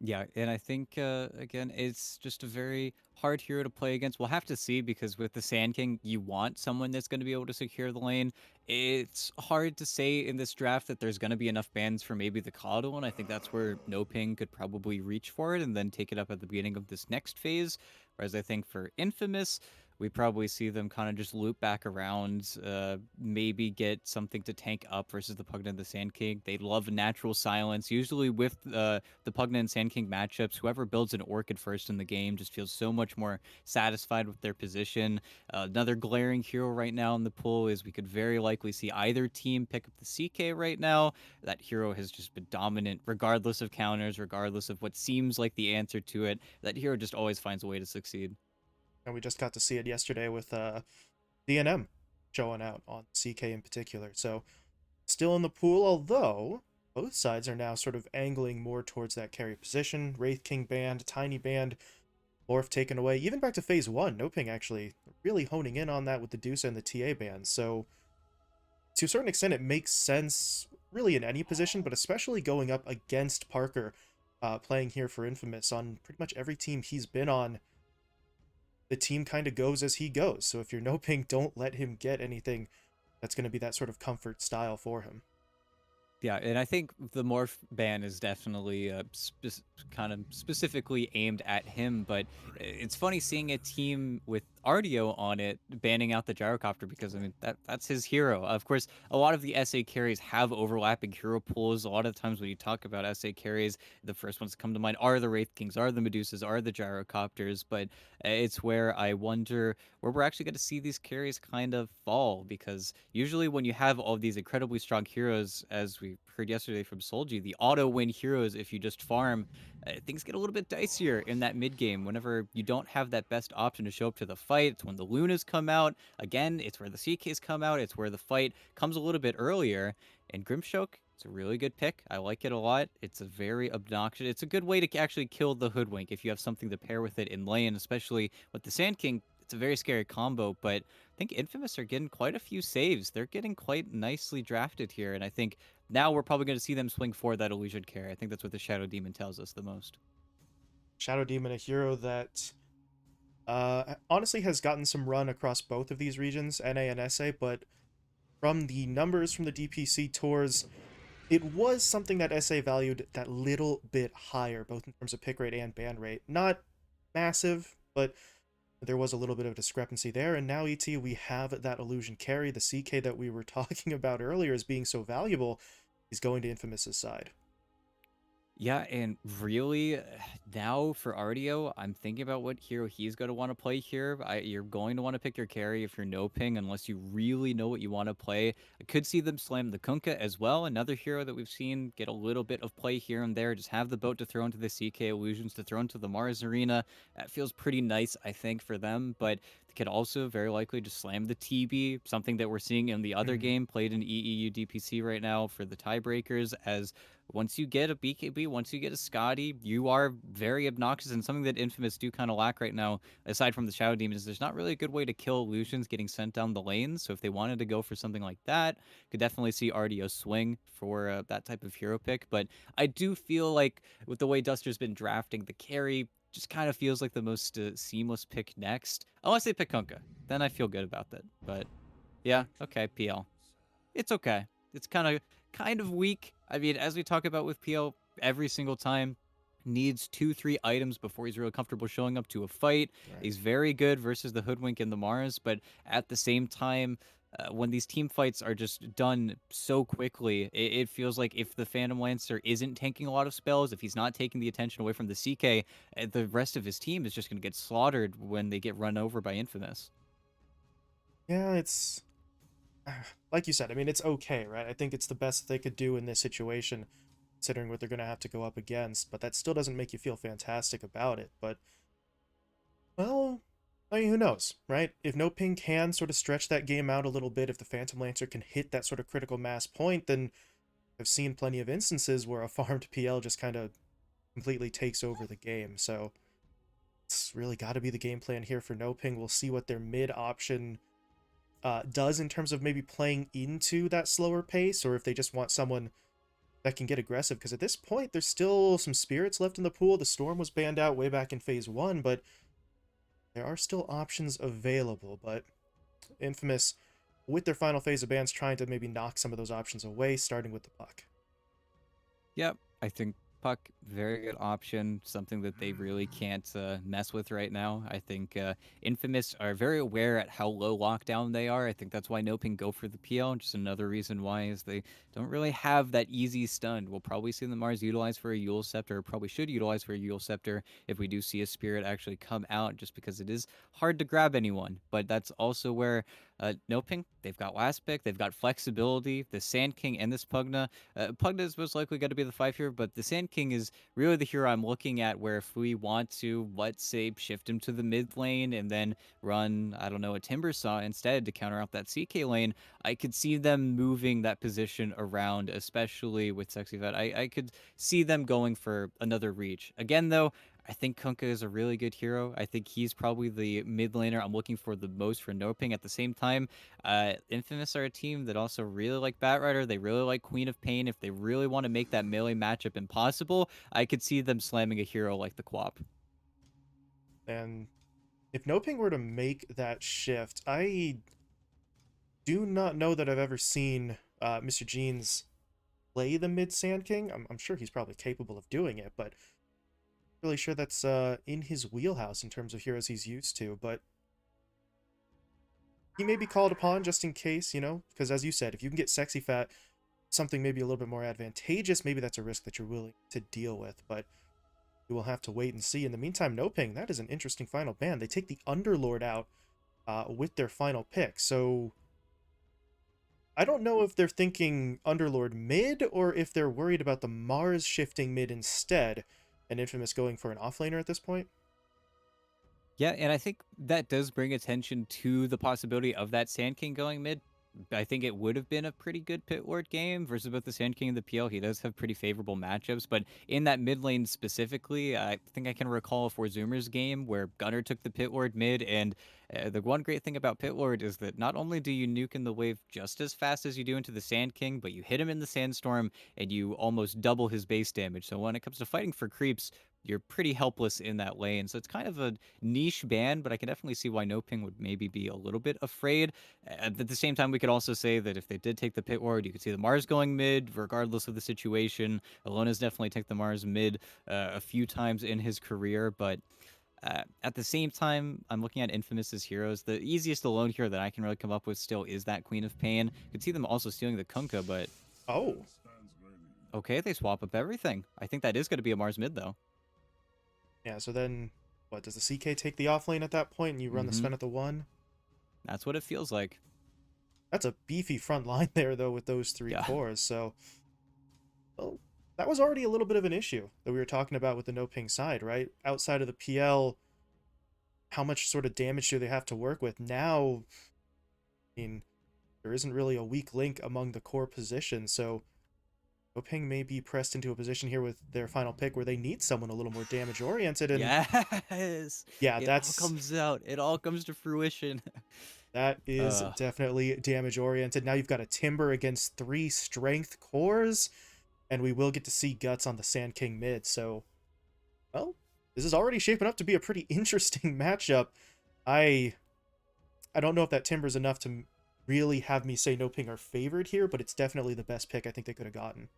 Yeah, and I think again, it's just a very hard hero to play against. We'll have to see because with the Sand King, you want someone that's going to be able to secure the lane. It's hard to say in this draft that there's going to be enough bans for maybe the Coddle, and I think that's where NoPing could probably reach for it and then take it up at the beginning of this next phase. Whereas I think for Infamous, we probably see them kind of just loop back around, maybe get something to tank up versus the Pugna and the Sand King. They love natural silence. Usually with the Pugna and Sand King matchups, whoever builds an Orchid first in the game just feels so much more satisfied with their position. Another glaring hero right now in the pool is we could very likely see either team pick up the CK right now. That hero has just been dominant regardless of counters, regardless of what seems like the answer to it. That hero just always finds a way to succeed. And we just got to see it yesterday with DNM showing out on CK in particular. So still in the pool, although both sides are now sort of angling more towards that carry position. Wraith King banned, Tiny banned, Morph taken away. Even back to phase one, NoPing actually really honing in on that with the Deuce and the TA bans. So to a certain extent, it makes sense really in any position, but especially going up against Parker, playing here for Infamous on pretty much every team he's been on. The team kind of goes as he goes. So if you're NoPing, don't let him get anything that's going to be that sort of comfort style for him. Yeah, and I think the morph ban is definitely kind of specifically aimed at him. But it's funny seeing a team with Ardio on it banning out the gyrocopter because I mean that's his hero. Of course, a lot of the SA carries have overlapping hero pools. A lot of times when you talk about SA carries, the first ones that come to mind are the Wraith Kings, are the Medusas, are the gyrocopters. But it's where I wonder where we're actually going to see these carries kind of fall because usually when you have all these incredibly strong heroes, as we heard yesterday from Solji, the auto win heroes, if you just farm, things get a little bit dicier in that mid game. Whenever you don't have that best option to show up to the fight, it's when the Lunas come out. Again, it's where the CKs come out. It's where the fight comes a little bit earlier. And Grimshoke, it's a really good pick. I like it a lot. It's a very obnoxious. It's a good way to actually kill the Hoodwink if you have something to pair with it in lane, especially with the Sand King. It's a very scary combo, but I think Infamous are getting quite a few saves. They're getting quite nicely drafted here, and I think now we're probably going to see them swing for that illusion carry. I think that's what the Shadow Demon tells us the most. Shadow Demon, a hero that honestly has gotten some run across both of these regions, NA and SA, but from the numbers from the DPC tours, it was something that SA valued that little bit higher, both in terms of pick rate and ban rate. Not massive, but there was a little bit of discrepancy there. And now, ET, we have that illusion carry. The CK that we were talking about earlier as being so valuable is going to Infamous's side. Yeah, and really, now for Ardio, I'm thinking about what hero he's going to want to play here. You're going to want to pick your carry if you're no ping, unless you really know what you want to play. I could see them slam the Kunkka as well, another hero that we've seen get a little bit of play here and there. Just have the boat to throw into the CK illusions, to throw into the Mars Arena. That feels pretty nice, I think, for them, but they could also very likely just slam the TB, something that we're seeing in the other Mm. game played in EEU DPC right now for the tiebreakers, as once you get a BKB, once you get a Scotty, you are very obnoxious, and something that Infamous do kind of lack right now, aside from the Shadow Demons, there's not really a good way to kill illusions getting sent down the lanes. So if they wanted to go for something like that, could definitely see RDO swing for that type of hero pick. But I do feel like with the way Duster's been drafting, the carry just kind of feels like the most seamless pick next. Unless they pick Kunkka, then I feel good about that. But yeah, okay, PL. It's okay. It's kind of weak. I mean, as we talk about with PL every single time, needs 2 3 items before he's really comfortable showing up to a fight. Right. He's very good versus the Hoodwink and the Mars, but at the same time, when these team fights are just done so quickly, it feels like if the Phantom Lancer isn't tanking a lot of spells, if he's not taking the attention away from the CK, the rest of his team is just going to get slaughtered when they get run over by Infamous. Yeah, it's like you said. I mean, it's okay, right? I think it's the best they could do in this situation, considering what they're going to have to go up against. But that still doesn't make you feel fantastic about it. But well, I mean, who knows, right? If No Ping can sort of stretch that game out a little bit, if the Phantom Lancer can hit that sort of critical mass point, then I've seen plenty of instances where a farmed PL just kind of completely takes over the game. So it's really got to be the game plan here for No Ping. We'll see what their mid option does in terms of maybe playing into that slower pace, or if they just want someone that can get aggressive, because at this point there's still some spirits left in the pool. The storm was banned out way back in phase 1, but there are still options available. But Infamous, with their final phase of bans, trying to maybe knock some of those options away, starting with the puck. Yep, I think puck very good option. Something that they really can't mess with right now. I think Infamous are very aware at how low lockdown they are. I think that's why NoPing go for the PL. Just another reason why is they don't really have that easy stun. We'll probably see the Mars utilized for a Yule Scepter. Or probably should utilize for a Yule Scepter if we do see a Spirit actually come out. Just because it is hard to grab anyone. But that's also where NoPing, they've got last pick, they've got flexibility. The Sand King and this Pugna. Pugna is most likely going to be the 5 here, but the Sand King is really the hero I'm looking at where if we want to, let's say, shift him to the mid lane and then run, I don't know, a Timber Saw instead to counter out that CK lane, I could see them moving that position around, especially with Sexy Vet. I could see them going for another reach. Again, though, I think Kunkka is a really good hero. I think he's probably the mid laner I'm looking for the most for NoPing. At the same time, Infamous are a team that also really like Batrider. They really like Queen of Pain. If they really want to make that melee matchup impossible, I could see them slamming a hero like the Quap. And if NoPing were to make that shift, I do not know that I've ever seen Mr. Jeans play the mid Sand King. I'm sure he's probably capable of doing it, but really sure that's in his wheelhouse in terms of heroes he's used to. But he may be called upon just in case, because as you said, if you can get Sexy Fat, something maybe a little bit more advantageous, maybe that's a risk that you're willing to deal with. But you will have to wait and see. In the meantime, NoPing, that is an interesting final ban. They take the Underlord out with their final pick. So I don't know if they're thinking Underlord mid or if they're worried about the Mars shifting mid instead and Infamous going for an offlaner at this point. Yeah, and I think that does bring attention to the possibility of that Sand King going mid. I think it would have been a pretty good Pit Lord game versus both the Sand King and the PL. He does have pretty favorable matchups, but in that mid lane specifically, I think I can recall a Zoomers game where Gunner took the Pit Lord mid, and the one great thing about Pit Lord is that not only do you nuke in the wave just as fast as you do into the Sand King, but you hit him in the Sandstorm and you almost double his base damage. So when it comes to fighting for creeps, you're pretty helpless in that lane. So it's kind of a niche ban, but I can definitely see why NoPing would maybe be a little bit afraid. At the same time, we could also say that if they did take the Pit Ward, you could see the Mars going mid, regardless of the situation. Alona's definitely taken the Mars mid a few times in his career, but at the same time, I'm looking at Infamous's heroes. The easiest alone hero that I can really come up with still is that Queen of Pain. Could see them also stealing the Kunkka, but Oh, okay, they swap up everything. I think that is going to be a Mars mid, though. yeah, so then what, does the CK take the offlane at that point and you run the Mm-hmm. Sven at the 1? That's what it feels like. That's a beefy front line there, though, with those three Yeah. cores. So, well, that was already a little bit of an issue that we were talking about with the no ping side, right? Outside of the PL, how much sort of damage do they have to work with? Now, I mean, there isn't really a weak link among the core positions. So, no ping may be pressed into a position here with their final pick where they need someone a little more damage oriented. And Yes. yeah, It all comes out. It all comes to fruition. that is uh definitely damage oriented. Now you've got a Timber against 3 strength cores, and we will get to see Guts on the Sand King mid. So, well, this is already shaping up to be a pretty interesting matchup. I I don't know if that Timber's enough to really have me say no ping are favored here, but it's definitely the best pick I think they could have gotten.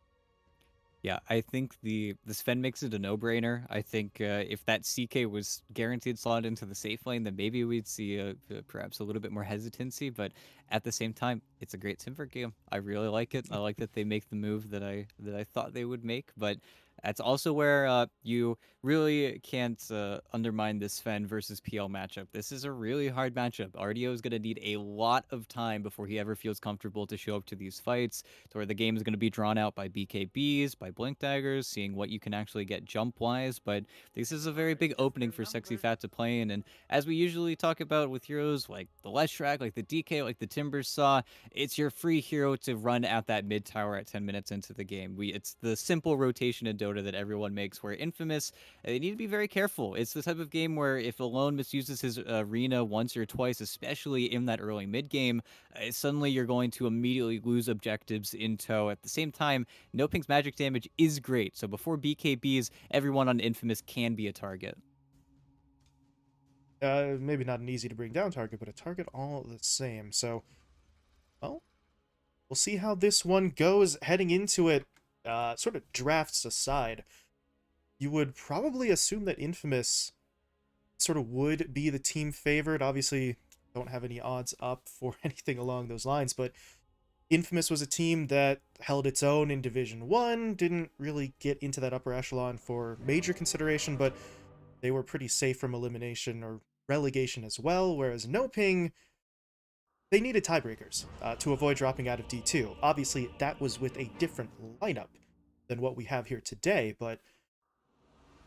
Yeah, I think the Sven makes it a no-brainer. I think if that CK was guaranteed slot into the safe lane, then maybe we'd see perhaps a little bit more hesitancy. But at the same time, it's a great Timber game. I really like it. I like that they make the move that I thought they would make. But that's also where you really can't undermine this Sven versus PL matchup. This is a really hard matchup. RDO is going to need a lot of time before he ever feels comfortable to show up to these fights, to where the game is going to be drawn out by BKBs, by Blink Daggers, seeing what you can actually get jump-wise. But this is a very big opening for Sexy Fat to play in. And as we usually talk about with heroes like the Leshrac, like the DK, like the Timber Saw, it's your free hero to run at that mid tower at 10 minutes into the game. It's the simple rotation and Dota that everyone makes. Where Infamous, they need to be very careful. It's the type of game where if Alone misuses his arena once or twice, especially in that early mid game, suddenly you're going to immediately lose objectives in tow. At the same time, NoPing's magic damage is great, so before BKBs, everyone on Infamous can be a target. Maybe not an easy to bring down target, but a target all the same. So, well, we'll see how this one goes heading into it. Sort of drafts aside, you would probably assume that Infamous sort of would be the team favorite. Obviously, don't have any odds up for anything along those lines, but Infamous was a team that held its own in Division 1, didn't really get into that upper echelon for major consideration, but they were pretty safe from elimination or relegation as well, whereas NoPing, they needed tiebreakers to avoid dropping out of D2. Obviously, that was with a different lineup than what we have here today, but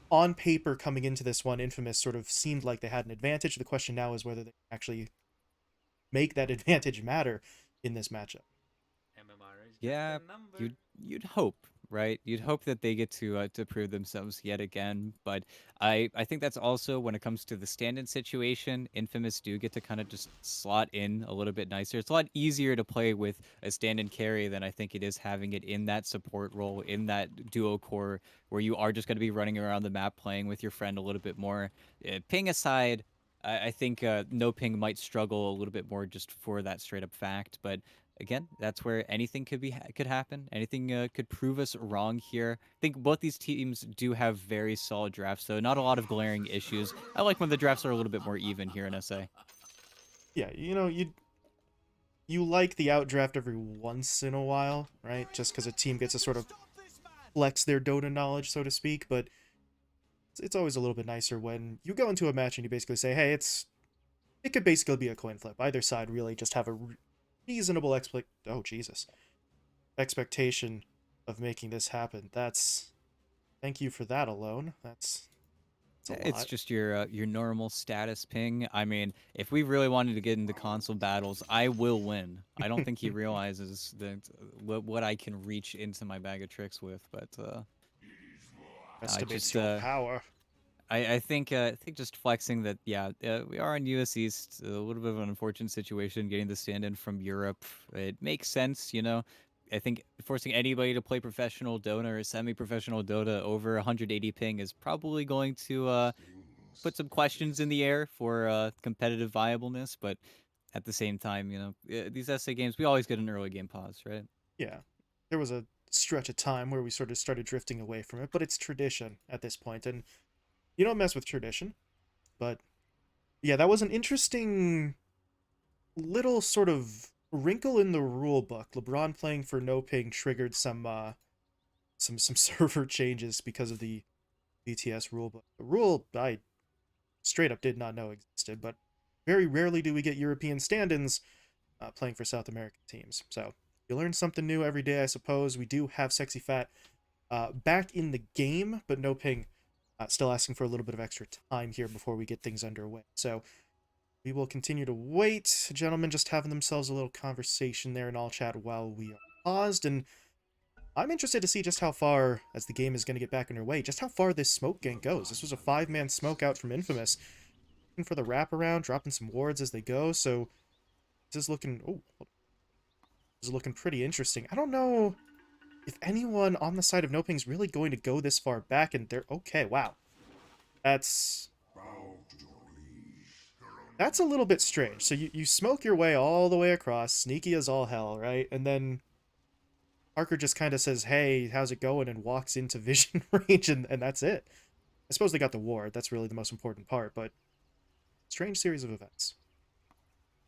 on paper coming into this one, Infamous sort of seemed like they had an advantage. The question now is whether they actually make that advantage matter in this matchup. MMR is just a Yeah, number. you'd hope, right? You'd hope that they get to prove themselves yet again. But I think that's also when it comes to the stand-in situation, Infamous do get to kind of just slot in a little bit nicer. It's a lot easier to play with a stand-in carry than I think it is having it in that support role, in that duo core where you are just going to be running around the map playing with your friend a little bit more. Ping aside. I think no ping might struggle a little bit more just for that straight up fact, but again, that's where anything could happen. Anything could prove us wrong here. I think both these teams do have very solid drafts, so not a lot of glaring issues. I like when the drafts are a little bit more even here in SA. Yeah, you like the outdraft every once in a while, right? Just because a team gets to sort of flex their Dota knowledge, so to speak. But it's always a little bit nicer when you go into a match and you basically say, "Hey, it could basically be a coin flip. Either side really just have a reasonable expectation of making this happen." That's thank you for that alone. That's a It's lot. just your normal status ping. I mean, if we really wanted to get into console battles, I will win. I don't think he realizes that what I can reach into my bag of tricks with, but I Estimates just your power. I think just flexing that yeah we are in US East, a little bit of an unfortunate situation getting the stand in from Europe. It makes sense, you know. I think forcing anybody to play professional Dota or semi-professional Dota over 180 ping is probably going to put some questions in the air for competitive viableness. But at the same time, you know, these SA games we always get an early game pause, right? Yeah, there was a stretch of time where we sort of started drifting away from it, but it's tradition at this point, and you don't mess with tradition. But yeah, that was an interesting little sort of wrinkle in the rule book. LeBron playing for no ping triggered some server changes because of the BTS rule book. The rule I straight up did not know existed, but very rarely do we get European stand-ins playing for South American teams. So you learn something new every day, I suppose. We do have Sexy Fat back in the game, but no ping. Still asking for a little bit of extra time here before we get things underway. So we will continue to wait. Gentlemen just having themselves a little conversation there in all chat while we are paused. And I'm interested to see just how far, as the game is going to get back underway, just how far this smoke gank goes. This was a 5-man smoke out from Infamous. Looking for the wraparound, dropping some wards as they go. So this is looking... Oh, this is looking pretty interesting. I don't know if anyone on the side of NoPing is really going to go this far back, and they're... Okay, wow. That's... That's a little bit strange. So you smoke your way all the way across, sneaky as all hell, right? And then Parker just kind of says, "Hey, how's it going?" and walks into vision range, and that's it. I suppose they got the ward. That's really the most important part, but strange series of events.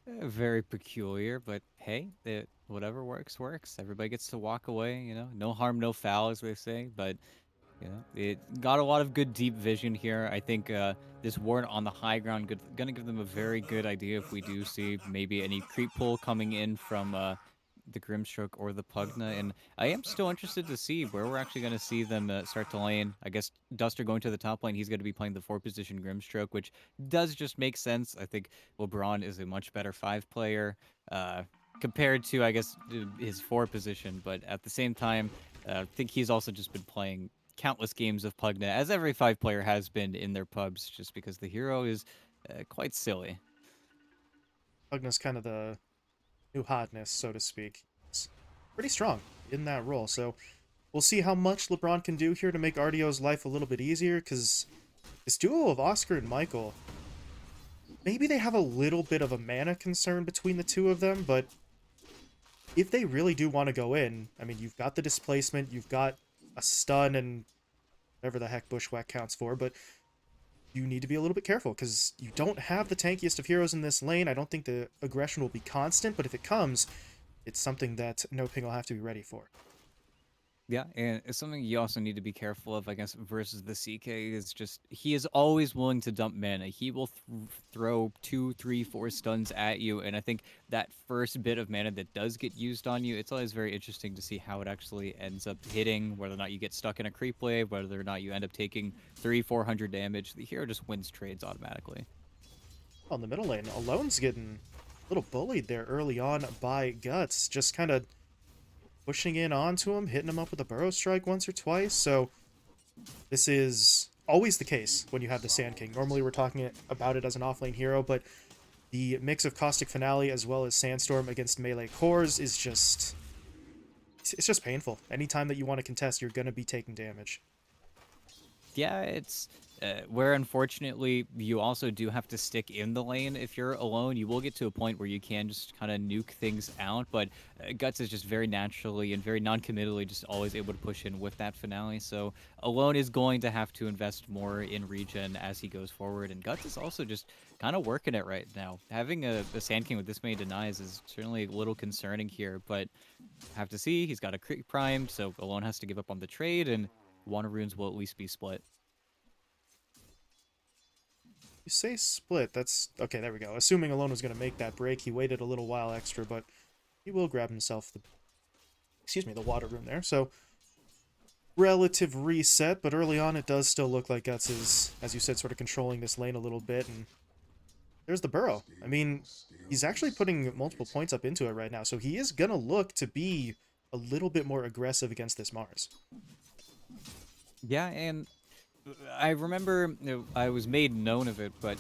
Very peculiar, but hey, whatever works works. Everybody gets to walk away, you know. No harm, no foul, as they say. But you know, it got a lot of good deep vision here. I think this ward on the high ground gonna give them a very good idea if we do see maybe any creep pull coming in from the Grimstroke or the Pugna. And I am still interested to see where we're actually going to see them start to lane. I guess Duster going to the top lane, he's going to be playing the 4 position Grimstroke, which does just make sense. I think LeBron is a much better 5 player compared to, I guess, his 4 position. But at the same time, I think he's also just been playing countless games of Pugna, as every 5 player has been in their pubs, just because the hero is quite silly. Pugna's kind of the new hotness, so to speak. It's pretty strong in that role, so we'll see how much LeBron can do here to make RDO's life a little bit easier, because this duo of Oscar and Michael, maybe they have a little bit of a mana concern between the two of them, but if they really do want to go in, I mean, you've got the displacement, you've got a stun, and whatever the heck Bushwhack counts for, but you need to be a little bit careful, because you don't have the tankiest of heroes in this lane. I don't think the aggression will be constant, but if it comes, it's something that NoPing will have to be ready for. Yeah, and it's something you also need to be careful of, I guess, versus the CK is just he is always willing to dump mana. He will throw 2, 3, 4 stuns at you, and I think that first bit of mana that does get used on you, it's always very interesting to see how it actually ends up hitting, whether or not you get stuck in a creep wave, whether or not you end up taking 300, 400 damage. The hero just wins trades automatically. On the middle lane, Alone's getting a little bullied there early on by Guts, just kind of pushing in onto him, hitting him up with a Burrow Strike once or twice, so this is always the case when you have the Sand King. Normally we're talking about it as an offlane hero, but the mix of Caustic Finale as well as Sandstorm against melee cores is just... it's just painful. Anytime that you want to contest, you're going to be taking damage. Yeah, it's where unfortunately you also do have to stick in the lane if you're alone. You will get to a point where you can just kind of nuke things out, but Guts is just very naturally and very non-committally just always able to push in with that finale. So alone is going to have to invest more in regen as he goes forward, and Guts is also just kind of working it right now. Having a Sand King with this many denies is certainly a little concerning here, but have to see. He's got a crit primed, so alone has to give up on the trade, and Water Runes will at least be split. You say split, that's... okay, there we go. Assuming Alone was going to make that break, he waited a little while extra, but he will grab himself the... excuse me, the Water Rune there, so... relative reset, but early on it does still look like Guts is, as you said, sort of controlling this lane a little bit, and... there's the Burrow. I mean, he's actually putting multiple points up into it right now, so he is going to look to be a little bit more aggressive against this Mars. Yeah, and I remember I was made known of it, but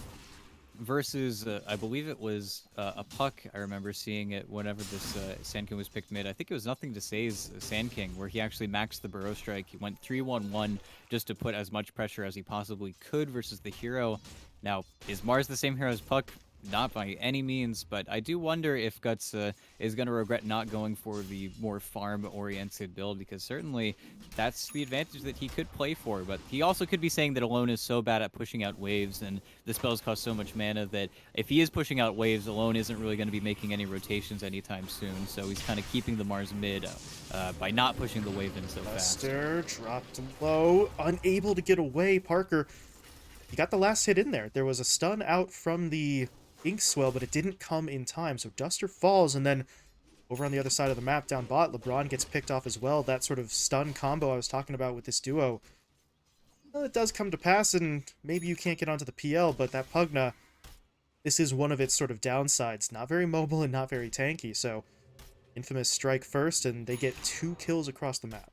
versus, I believe it was a Puck, I remember seeing it whenever this Sand King was picked mid. I think it was Nothing to Say's Sand King, where he actually maxed the Burrow Strike. He went 3-1-1 just to put as much pressure as he possibly could versus the hero. Now, is Mars the same hero as Puck? Not by any means, but I do wonder if Guts is going to regret not going for the more farm-oriented build, because certainly that's the advantage that he could play for, but he also could be saying that Alone is so bad at pushing out waves, and the spells cost so much mana that if he is pushing out waves, Alone isn't really going to be making any rotations anytime soon, so he's kind of keeping the Mars mid by not pushing the wave in so fast. Buster dropped low, unable to get away. Parker, he got the last hit in there. There was a stun out from the Ink Swell, but it didn't come in time, so Duster falls, and then over on the other side of the map down bot, LeBron gets picked off as well. That sort of stun combo I was talking about with this duo, well, it does come to pass, and maybe you can't get onto the PL, but that Pugna, this is one of its sort of downsides. Not very mobile and not very tanky, so Infamous strike first, and they get 2 kills across the map.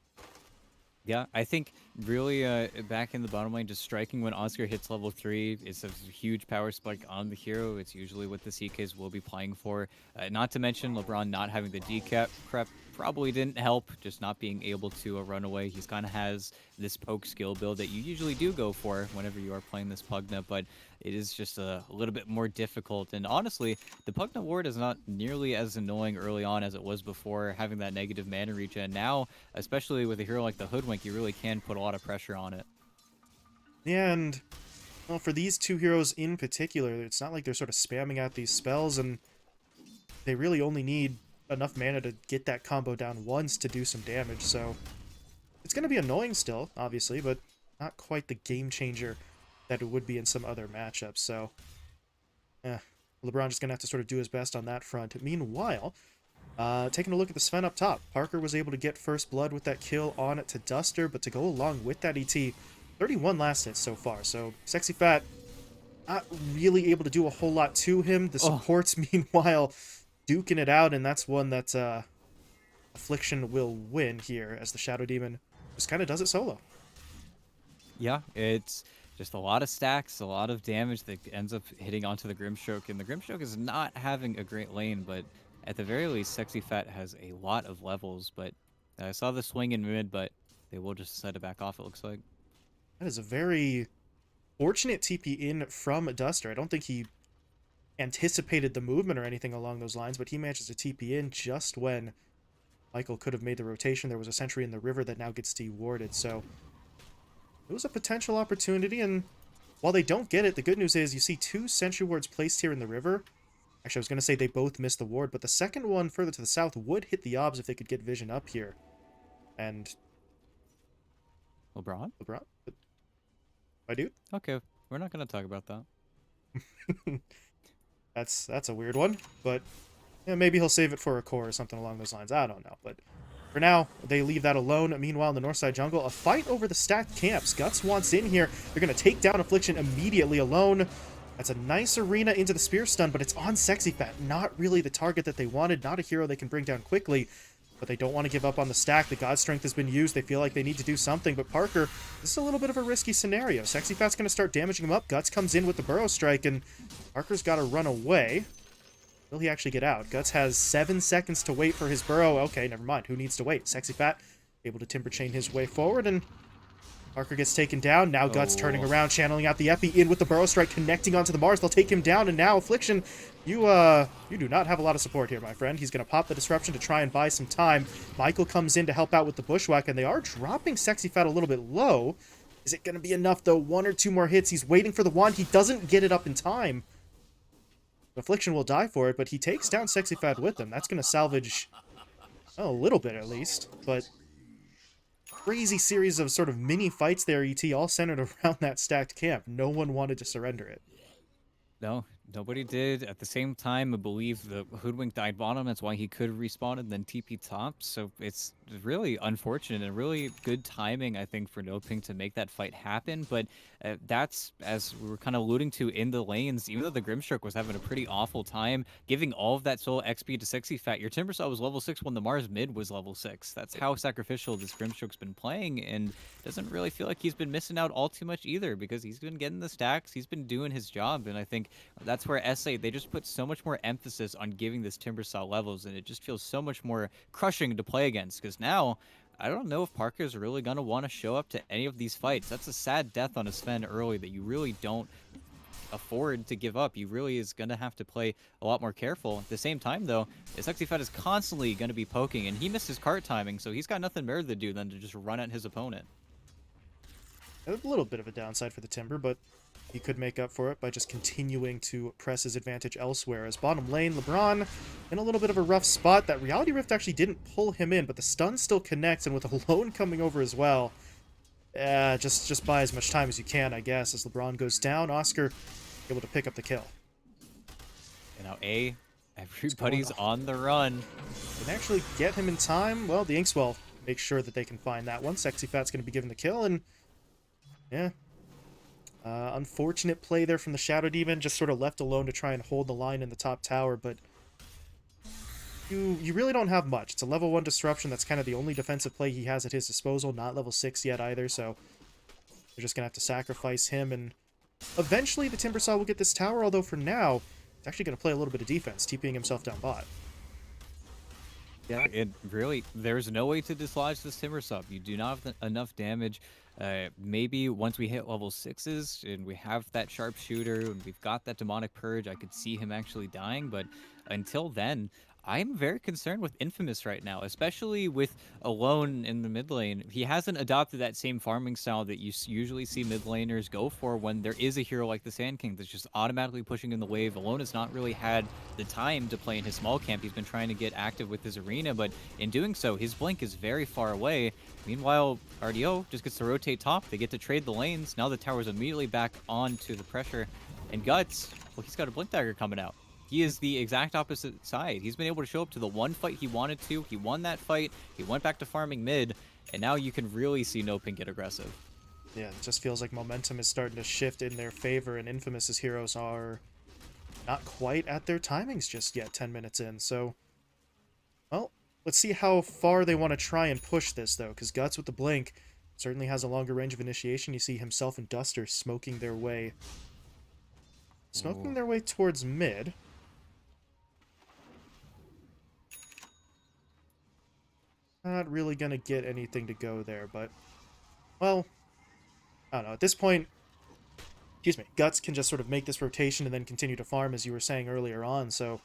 Yeah, I think really back in the bottom lane, just striking when Oscar hits level 3 is a huge power spike on the hero. It's usually what the CKs will be playing for. Not to mention LeBron not having the decap prep probably didn't help, just not being able to run away. He's kind of has this poke skill build that you usually do go for whenever you are playing this Pugna, but it is just a little bit more difficult. And honestly, the Pugna ward is not nearly as annoying early on as it was before, having that negative mana regen. Now, especially with a hero like the Hoodwink, you really can put a lot of pressure on it. Yeah, and well, for these two heroes in particular, it's not like they're sort of spamming out these spells, and they really only need enough mana to get that combo down once to do some damage, so it's going to be annoying still, obviously, but not quite the game changer that it would be in some other matchups, so LeBron just going to have to sort of do his best on that front. Meanwhile, taking a look at the Sven up top, Parker was able to get first blood with that kill on it to Duster, but to go along with that ET, 31 last hits so far, so Sexy Fat not really able to do a whole lot to him. The supports, meanwhile, duking it out, and that's one that Affliction will win here, as the Shadow Demon just kind of does it solo. Yeah, it's just a lot of stacks, a lot of damage that ends up hitting onto the Grimstroke, and the Grimstroke is not having a great lane, but at the very least, Sexy Fat has a lot of levels, but I saw the swing in mid, but they will just decide to back off, it looks like. That is a very fortunate TP in from Duster. I don't think he anticipated the movement or anything along those lines, but he manages to TP in just when Michael could have made the rotation. There was a sentry in the river that now gets dewarded, so it was a potential opportunity, and while they don't get it, the good news is you see 2 sentry wards placed here in the river. Actually, I was going to say they both missed the ward, but the second one further to the south would hit the obs if they could get vision up here. And LeBron? LeBron? My dude? Okay, we're not going to talk about that. That's a weird one, but yeah, maybe he'll save it for a core or something along those lines. I don't know, but for now, they leave that alone. Meanwhile, in the north side jungle, a fight over the stacked camps. Guts wants in here. They're going to take down Affliction immediately alone. That's a nice arena into the spear stun, but it's on Sexy Fat. Not really the target that they wanted. Not a hero they can bring down quickly, but they don't want to give up on the stack. The God Strength has been used. They feel like they need to do something, but Parker, this is a little bit of a risky scenario. Sexy Fat's going to start damaging him up. Guts comes in with the Burrow Strike, and Parker's got to run away. Will he actually get out? Guts has 7 seconds to wait for his burrow. Okay, never mind. Who needs to wait? Sexy Fat able to timber chain his way forward, and Parker gets taken down. Now Guts turning around, channeling out the Epi in with the Burrow Strike, connecting onto the Mars. They'll take him down, and now Affliction, you do not have a lot of support here, my friend. He's going to pop the Disruption to try and buy some time. Michael comes in to help out with the Bushwhack, and they are dropping Sexy Fat a little bit low. Is it going to be enough, though? 1 or 2 more hits. He's waiting for the wand. He doesn't get it up in time. Affliction will die for it, but he takes down Sexy Fat with him. That's going to salvage a little bit, at least. But crazy series of sort of mini fights there, ET, all centered around that stacked camp. No one wanted to surrender it. No, nobody did. At the same time, I believe the Hoodwink died bottom. That's why he could respawn and then TP top. So it's really unfortunate and really good timing, I think, for NoPing to make that fight happen. But that's, as we were kind of alluding to in the lanes, even though the Grimstroke was having a pretty awful time, giving all of that soul XP to Sexy Fat, your Timbersaw was level 6 when the Mars mid was level 6. That's how sacrificial this Grimstroke's been playing, and doesn't really feel like he's been missing out all too much either, because he's been getting the stacks, he's been doing his job, and I think that's where SA, they just put so much more emphasis on giving this Timbersaw levels, and it just feels so much more crushing to play against, because now I don't know if Parker's really going to want to show up to any of these fights. That's a sad death on a Sven early that you really don't afford to give up. He really is going to have to play a lot more careful. At the same time, though, Sexy Fat is constantly going to be poking, and he missed his cart timing, so he's got nothing better to do than to just run at his opponent. A little bit of a downside for the Timber, but he could make up for it by just continuing to press his advantage elsewhere. As bottom lane, LeBron in a little bit of a rough spot. That Reality Rift actually didn't pull him in, but the stun still connects, and with Alone coming over as well, just buy as much time as you can, I guess. As LeBron goes down, Oscar able to pick up the kill. And now everybody's on the run. Can actually get him in time. Well, the Inkswell makes sure that they can find that one. Sexy Fat's going to be given the kill, and yeah. Unfortunate play there from the Shadow Demon, just sort of left alone to try and hold the line in the top tower, but you really don't have much. It's a level 1 disruption. That's kind of the only defensive play he has at his disposal. Not level 6 yet either, so they're just going to have to sacrifice him, and eventually the Timbersaw will get this tower, although for now, it's actually going to play a little bit of defense, TPing himself down bot. Yeah, it really, there's no way to dislodge this Timbersaw. You do not have enough damage. Maybe once we hit level 6s and we have that sharpshooter and we've got that demonic purge, I could see him actually dying, but until then, I'm very concerned with Infamous right now, especially with Alone in the mid lane. He hasn't adopted that same farming style that you usually see mid laners go for when there is a hero like the Sand King that's just automatically pushing in the wave. Alone has not really had the time to play in his small camp. He's been trying to get active with his arena, but in doing so, his blink is very far away. Meanwhile, RDO just gets to rotate top. They get to trade the lanes. Now the tower's immediately back onto the pressure. And Guts, well, he's got a blink dagger coming out. He is the exact opposite side. He's been able to show up to the one fight he wanted to. He won that fight. He went back to farming mid, and now you can really see NoPing get aggressive. Yeah, it just feels like momentum is starting to shift in their favor, and Infamous's heroes are not quite at their timings just yet, 10 minutes in. So, well, let's see how far they want to try and push this, though, because Guts with the blink certainly has a longer range of initiation. You see himself and Duster smoking Ooh. their way towards mid. Not really gonna get anything to go there, but, well, I don't know. At this point, excuse me, Guts can just sort of make this rotation and then continue to farm, as you were saying earlier on, so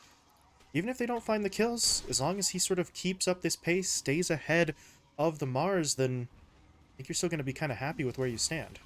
even if they don't find the kills, as long as he sort of keeps up this pace, stays ahead of the Mars, then I think you're still going to be kind of happy with where you stand.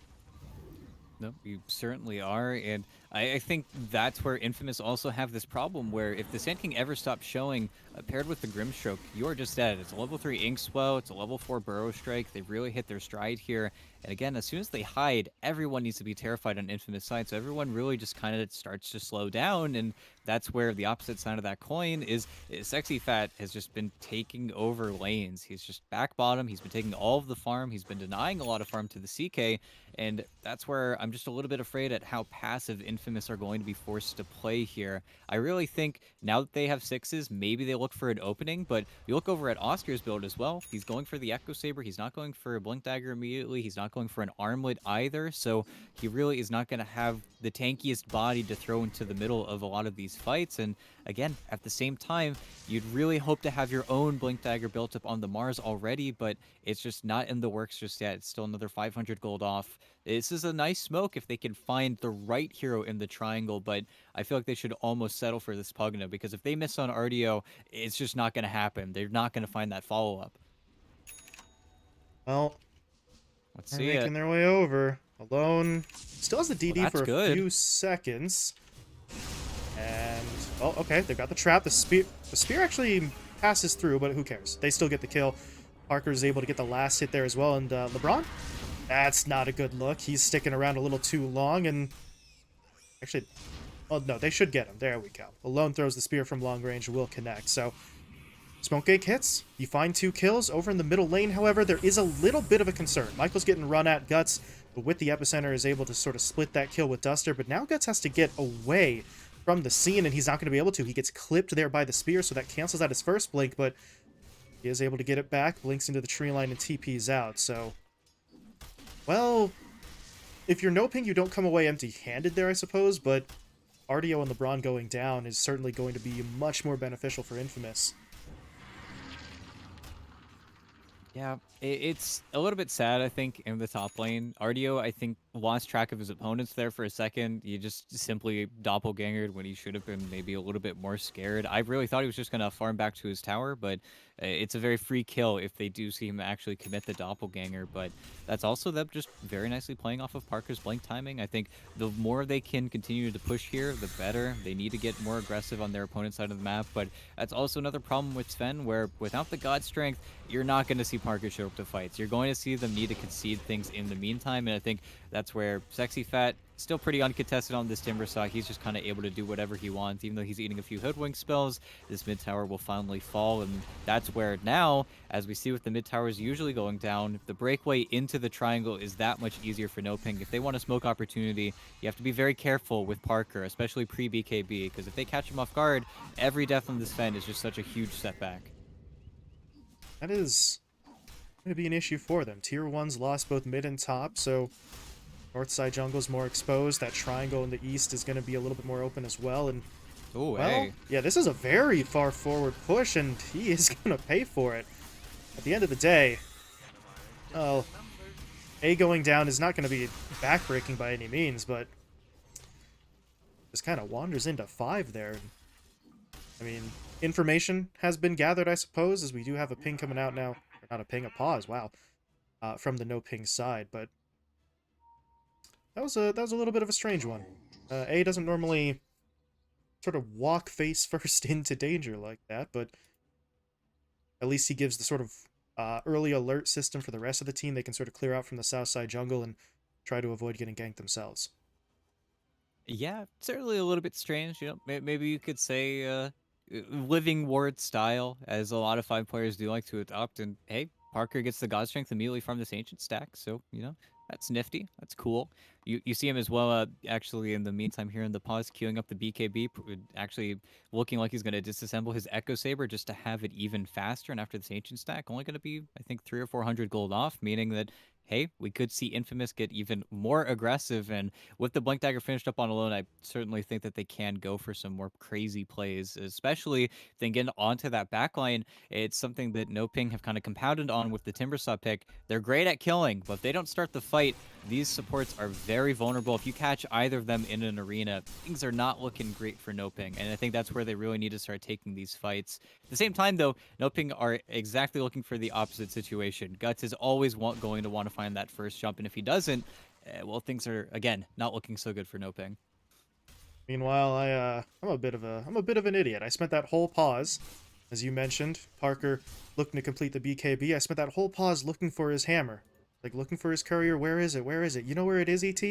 No, you certainly are, and I think that's where Infamous also have this problem where if the Sand King ever stops showing, paired with the Grimstroke, you are just dead. It's a level 3 Inkswell, it's a level 4 Burrow Strike, they've really hit their stride here, and again, as soon as they hide, everyone needs to be terrified on Infamous side, so everyone really just kind of starts to slow down, and that's where the opposite side of that coin is Sexy Fat has just been taking over lanes. He's just back bottom, he's been taking all of the farm, he's been denying a lot of farm to the CK, and that's where I'm just a little bit afraid at how passive Infamous are going to be forced to play here. I really think now that they have sixes, maybe they look for an opening, but you look over at Oscar's build as well. He's going for the Echo Saber. He's not going for a Blink Dagger immediately. He's not going for an Armlet either, so he really is not going to have the tankiest body to throw into the middle of a lot of these fights. And again, at the same time, you'd really hope to have your own Blink Dagger built up on the Mars already, but it's just not in the works just yet. It's still another 500 gold off. This is a nice smoke if they can find the right hero in the triangle, but I feel like they should almost settle for this Pugna because if they miss on RDO, it's just not going to happen. They're not going to find that follow-up. Well, Let's they're see it. making their way over. Alone. Still has the Well, DD that's for a good. few seconds. And, oh, okay, they've got the trap. The spear actually passes through, but who cares? They still get the kill. Parker is able to get the last hit there as well, and LeBron? That's not a good look. He's sticking around a little too long, and actually, oh no, they should get him. There we go. Alone throws the spear from long range, will connect. So, Smoke Gate hits. You find 2 kills. Over in the middle lane, however, there is a little bit of a concern. Michael's getting run at. Guts, but with the epicenter, is able to sort of split that kill with Duster, but now Guts has to get away from the scene, and he's not going to be able to. He gets clipped there by the spear, so that cancels out his first blink, but he is able to get it back, blinks into the tree line, and TP's out. So, well, if you're NoPing, you don't come away empty-handed there, I suppose, but RDO and LeBron going down is certainly going to be much more beneficial for Infamous. Yeah, it's a little bit sad, I think, in the top lane. RDO, I think, lost track of his opponents there for a second. He just simply doppelgangered when he should have been maybe a little bit more scared. I really thought he was just going to farm back to his tower, but it's a very free kill if they do see him actually commit the doppelganger. But that's also them just very nicely playing off of Parker's blink timing. I think the more they can continue to push here, the better. They need to get more aggressive on their opponent's side of the map, but that's also another problem with Sven, where without the God Strength, you're not going to see Parker show up to fights. You're going to see them need to concede things in the meantime, and I think that's where Sexy Fat, still pretty uncontested on this Timber Saw. He's just kind of able to do whatever he wants, even though he's eating a few Hoodwink spells. This mid tower will finally fall, and that's where now, as we see with the mid towers usually going down, the breakaway into the triangle is that much easier for NoPing. If they want a smoke opportunity, you have to be very careful with Parker, especially pre-BKB, because if they catch him off guard, every death on this Fen is just such a huge setback. That is going to be an issue for them. Tier 1's lost both mid and top, so north side jungle's more exposed. That triangle in the east is going to be a little bit more open as well, and Oh, well, hey. yeah, this is a very far forward push, and he is going to pay for it. At the end of the day, oh, A going down is not going to be backbreaking by any means, but just kind of wanders into 5 there. I mean, information has been gathered, I suppose, as we do have a ping coming out now. Or not a ping, a pause, wow, from the NoPing side, but that was a little bit of a strange one. A doesn't normally sort of walk face first into danger like that, but at least he gives the sort of early alert system for the rest of the team. They can sort of clear out from the south side jungle and try to avoid getting ganked themselves. Yeah, certainly a little bit strange. You know, maybe you could say living ward style, as a lot of 5 players do like to adopt. And hey, Parker gets the God Strength immediately from this ancient stack, so you know that's nifty. That's cool. You see him as well. Actually, in the meantime, here in the pause, queuing up the BKB, actually looking like he's going to disassemble his Echo Saber just to have it even faster. And after this ancient stack, only going to be I think 300 or 400 gold off, meaning that hey, we could see Infamous get even more aggressive. And with the Blink Dagger finished up on alone, I certainly think that they can go for some more crazy plays, especially if they get onto that backline. It's something that NoPing have kind of compounded on with the Timbersaw pick. They're great at killing, but if they don't start the fight, these supports are very vulnerable. If you catch either of them in an arena, things are not looking great for NoPing. And I think that's where they really need to start taking these fights. At the same time, though, NoPing are exactly looking for the opposite situation. Guts is always going to want to find that first jump, and if he doesn't, well, things are again not looking so good for NoPing. Meanwhile, I'm a bit of an idiot. I spent that whole pause, as you mentioned, Parker looking to complete the BKB. I spent that whole pause looking for his hammer, like looking for his courier. Where is it? Where is it? You know where it is, ET?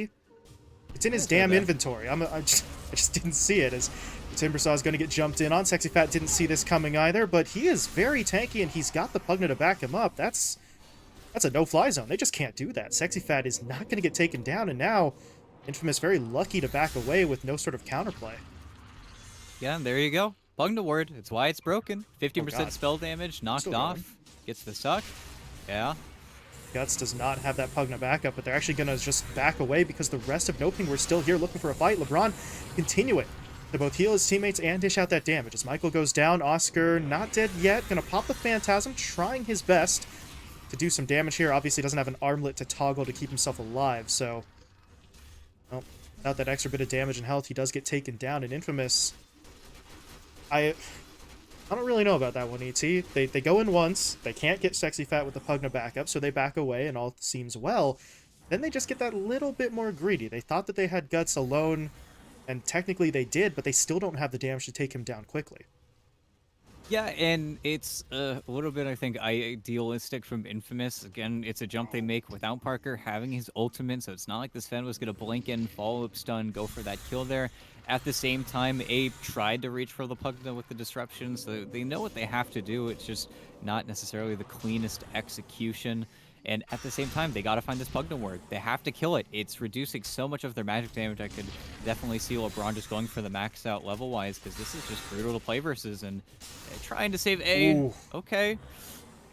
It's in Yeah, his it's right damn there. inventory. I just didn't see it. As Timbersaw is going to get jumped in on. Sexy Fat didn't see this coming either, but he is very tanky and he's got the Pugna to back him up. That's a no-fly zone. They just can't do that. Sexy Fat is not going to get taken down, and now Infamous very lucky to back away with no sort of counterplay. Yeah, and there you go. Pugna ward. It's why it's broken. Oh 15% god. spell damage, knocked Still going. off. Gets the suck. Yeah. Guts does not have that Pugna backup, but they're actually going to just back away because the rest of NoPing were still here looking for a fight. LeBron continuing to both heal his teammates and dish out that damage. As Michael goes down, Oscar not dead yet. Going to pop the Phantasm, trying his best to do some damage here. Obviously doesn't have an armlet to toggle to keep himself alive, so... Well, without that extra bit of damage and health, he does get taken down. And Infamous... I don't really know about that one, ET. They go in once, they can't get Sexy Fat with the Pugna backup, so they back away and all seems well. Then they just get that little bit more greedy. They thought that they had Guts alone, and technically they did, but they still don't have the damage to take him down quickly. Yeah, and it's a little bit, I think, idealistic from Infamous. Again, it's a jump they make without Parker having his ultimate, so it's not like this Sven was going to blink in, follow-up stun, go for that kill there. At the same time, Abe tried to reach for the Pugna with the disruption, so they know what they have to do. It's just not necessarily the cleanest execution. And at the same time, they got to find this Pugna ward. They have to kill it. It's reducing so much of their magic damage. I could definitely see LeBron just going for the max out level-wise, because this is just brutal to play versus, and trying to save A. Ooh. Okay.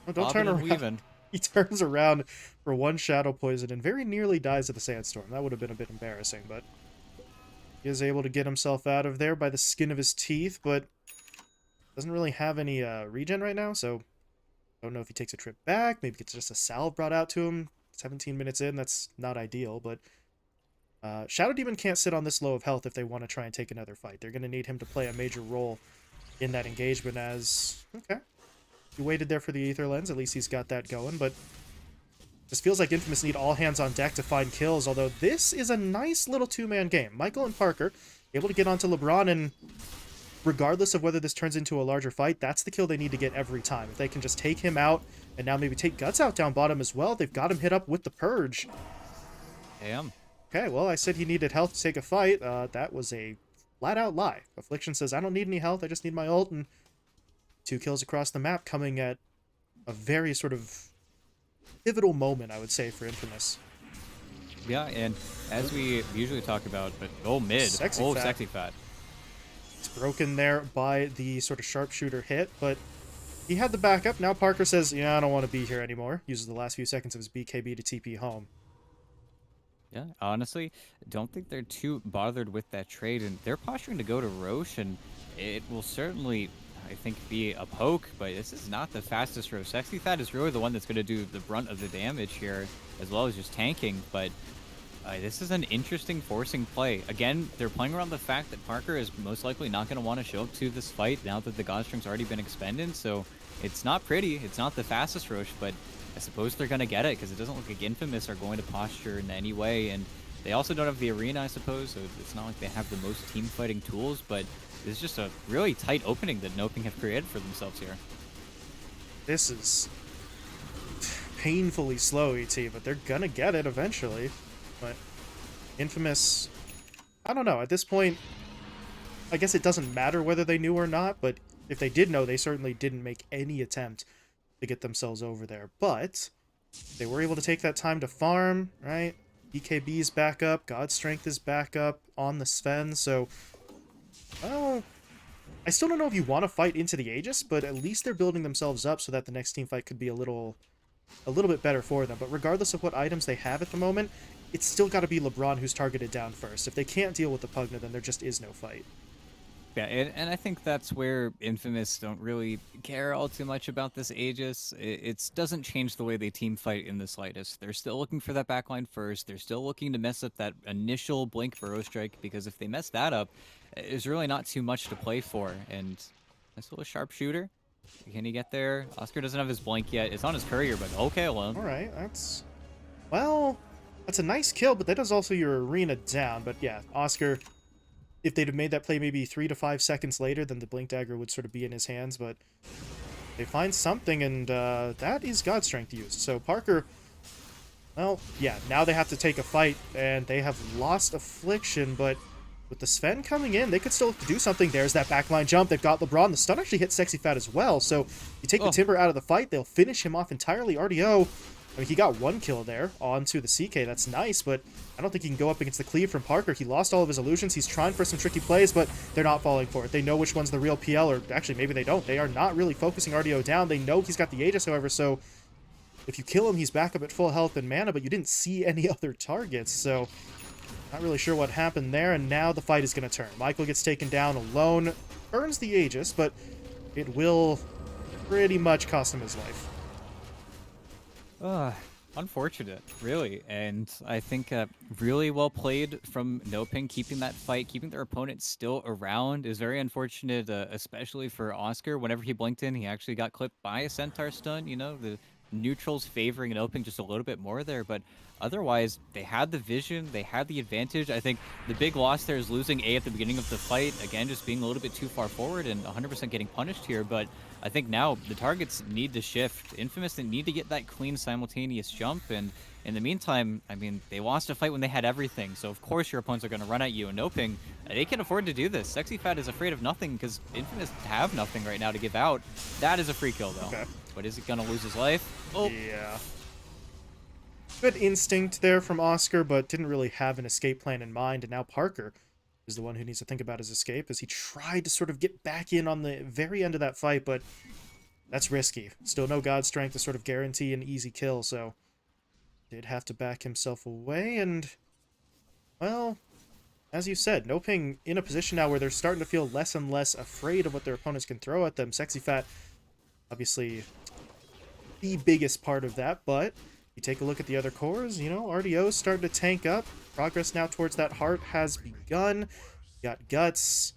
Oh, don't Bobbing turn and around. weaving. He turns around for one Shadow Poison and very nearly dies of the Sandstorm. That would have been a bit embarrassing, but he is able to get himself out of there by the skin of his teeth, but doesn't really have any regen right now, so don't know if he takes a trip back. Maybe it's just a salve brought out to him. 17 minutes in, that's not ideal, but Shadow Demon can't sit on this low of health if they want to try and take another fight. They're going to need him to play a major role in that engagement as... Okay. He waited there for the Ether Lens. At least he's got that going, but this feels like Infamous need all hands on deck to find kills, although this is a nice little two-man game. Michael and Parker able to get onto LeBron, and regardless of whether this turns into a larger fight, that's the kill they need to get every time. If they can just take him out, and now maybe take Guts out down bottom as well, they've got him hit up with the Purge. Damn. Okay, well, I said he needed health to take a fight. That was a flat-out lie. Affliction says, I don't need any health, I just need my ult, and 2 kills across the map coming at a very sort of pivotal moment, I would say, for Infamous. Yeah, and as we usually talk about, but mid. Sexy Fat. Sexy Fat. It's broken there by the sort of sharpshooter hit, but he had the backup. Now Parker says, yeah, I don't want to be here anymore. Uses the last few seconds of his BKB to TP home. Yeah, honestly, don't think they're too bothered with that trade, and they're posturing to go to Roche, and it will certainly, I think, be a poke, but this is not the fastest Roche. Sexy Fat is really the one that's going to do the brunt of the damage here, as well as just tanking, but this is an interesting forcing play. Again, they're playing around the fact that Parker is most likely not going to want to show up to this fight now that the Godstring's already been expended, so it's not pretty. It's not the fastest Roche, but I suppose they're going to get it because it doesn't look like Infamous are going to posture in any way, and they also don't have the arena, I suppose, so it's not like they have the most team fighting tools, but it's just a really tight opening that NoPing have created for themselves here. This is painfully slow, ET, but they're gonna get it eventually. But Infamous, I don't know. At this point, I guess it doesn't matter whether they knew or not, but if they did know, they certainly didn't make any attempt to get themselves over there. But they were able to take that time to farm, right? BKB is back up, God's Strength is back up on the Sven, so... Well, I still don't know if you want to fight into the Aegis, but at least they're building themselves up so that the next team fight could be a little a little bit better for them. But regardless of what items they have at the moment, it's still got to be LeBron who's targeted down first. If they can't deal with the Pugna, then there just is no fight. Yeah, and I think that's where Infamous don't really care all too much about this Aegis. It doesn't change the way they team fight in the slightest. They're still looking for that backline first. They're still looking to mess up that initial Blink Burrow Strike, because if they mess that up, there's really not too much to play for. And nice little sharpshooter. Can he get there? Oscar doesn't have his Blink yet. It's on his Courier, but okay alone. All right, that's... Well, that's a nice kill, but that is also your arena down. But yeah, Oscar... If they'd have made that play maybe 3 to 5 seconds later, then the Blink Dagger would sort of be in his hands, but they find something, and that is God Strength used. So Parker, well, yeah, now they have to take a fight, and they have lost Affliction, but with the Sven coming in, they could still do something. There's that backline jump. They've got LeBron. The stun actually hit Sexy Fat as well, so you take the Timber out of the fight, they'll finish him off entirely. RDO, I mean, he got 1 kill there onto the CK. That's nice, but I don't think he can go up against the cleave from Parker. He lost all of his illusions. He's trying for some tricky plays, but they're not falling for it. They know which one's the real PL, or actually, maybe they don't. They are not really focusing RDO down. They know he's got the Aegis, however, so if you kill him, he's back up at full health and mana, but you didn't see any other targets, so not really sure what happened there, and now the fight is going to turn. Michael gets taken down alone, earns the Aegis, but it will pretty much cost him his life. Unfortunate, really. And I think really well played from NoPing, keeping that fight, keeping their opponent still around is very unfortunate, especially for Oscar. Whenever he blinked in, he actually got clipped by a Centaur stun. You know, the neutrals favoring NoPing just a little bit more there, but otherwise, they had the vision, they had the advantage. I think the big loss there is losing A at the beginning of the fight. Again, just being a little bit too far forward and 100% getting punished here, but I think now the targets need to shift. Infamous, they need to get that clean simultaneous jump, and in the meantime, I mean, they lost a fight when they had everything, so of course your opponents are going to run at you, and NoPing, they can afford to do this. Sexy Fat is afraid of nothing because Infamous have nothing right now to give out. That is a free kill, though. Okay. But is it going to lose his life? Oh. Yeah. Good instinct there from Oscar, but didn't really have an escape plan in mind, and now Parker is the one who needs to think about his escape, as he tried to sort of get back in on the very end of that fight, but that's risky. Still no God Strength to sort of guarantee an easy kill, so did have to back himself away, and, well, as you said, NoPing in a position now where they're starting to feel less and less afraid of what their opponents can throw at them. Sexy Fat, obviously, the biggest part of that, but you take a look at the other cores, you know, RDO's starting to tank up. Progress now towards that heart has begun. You got Guts.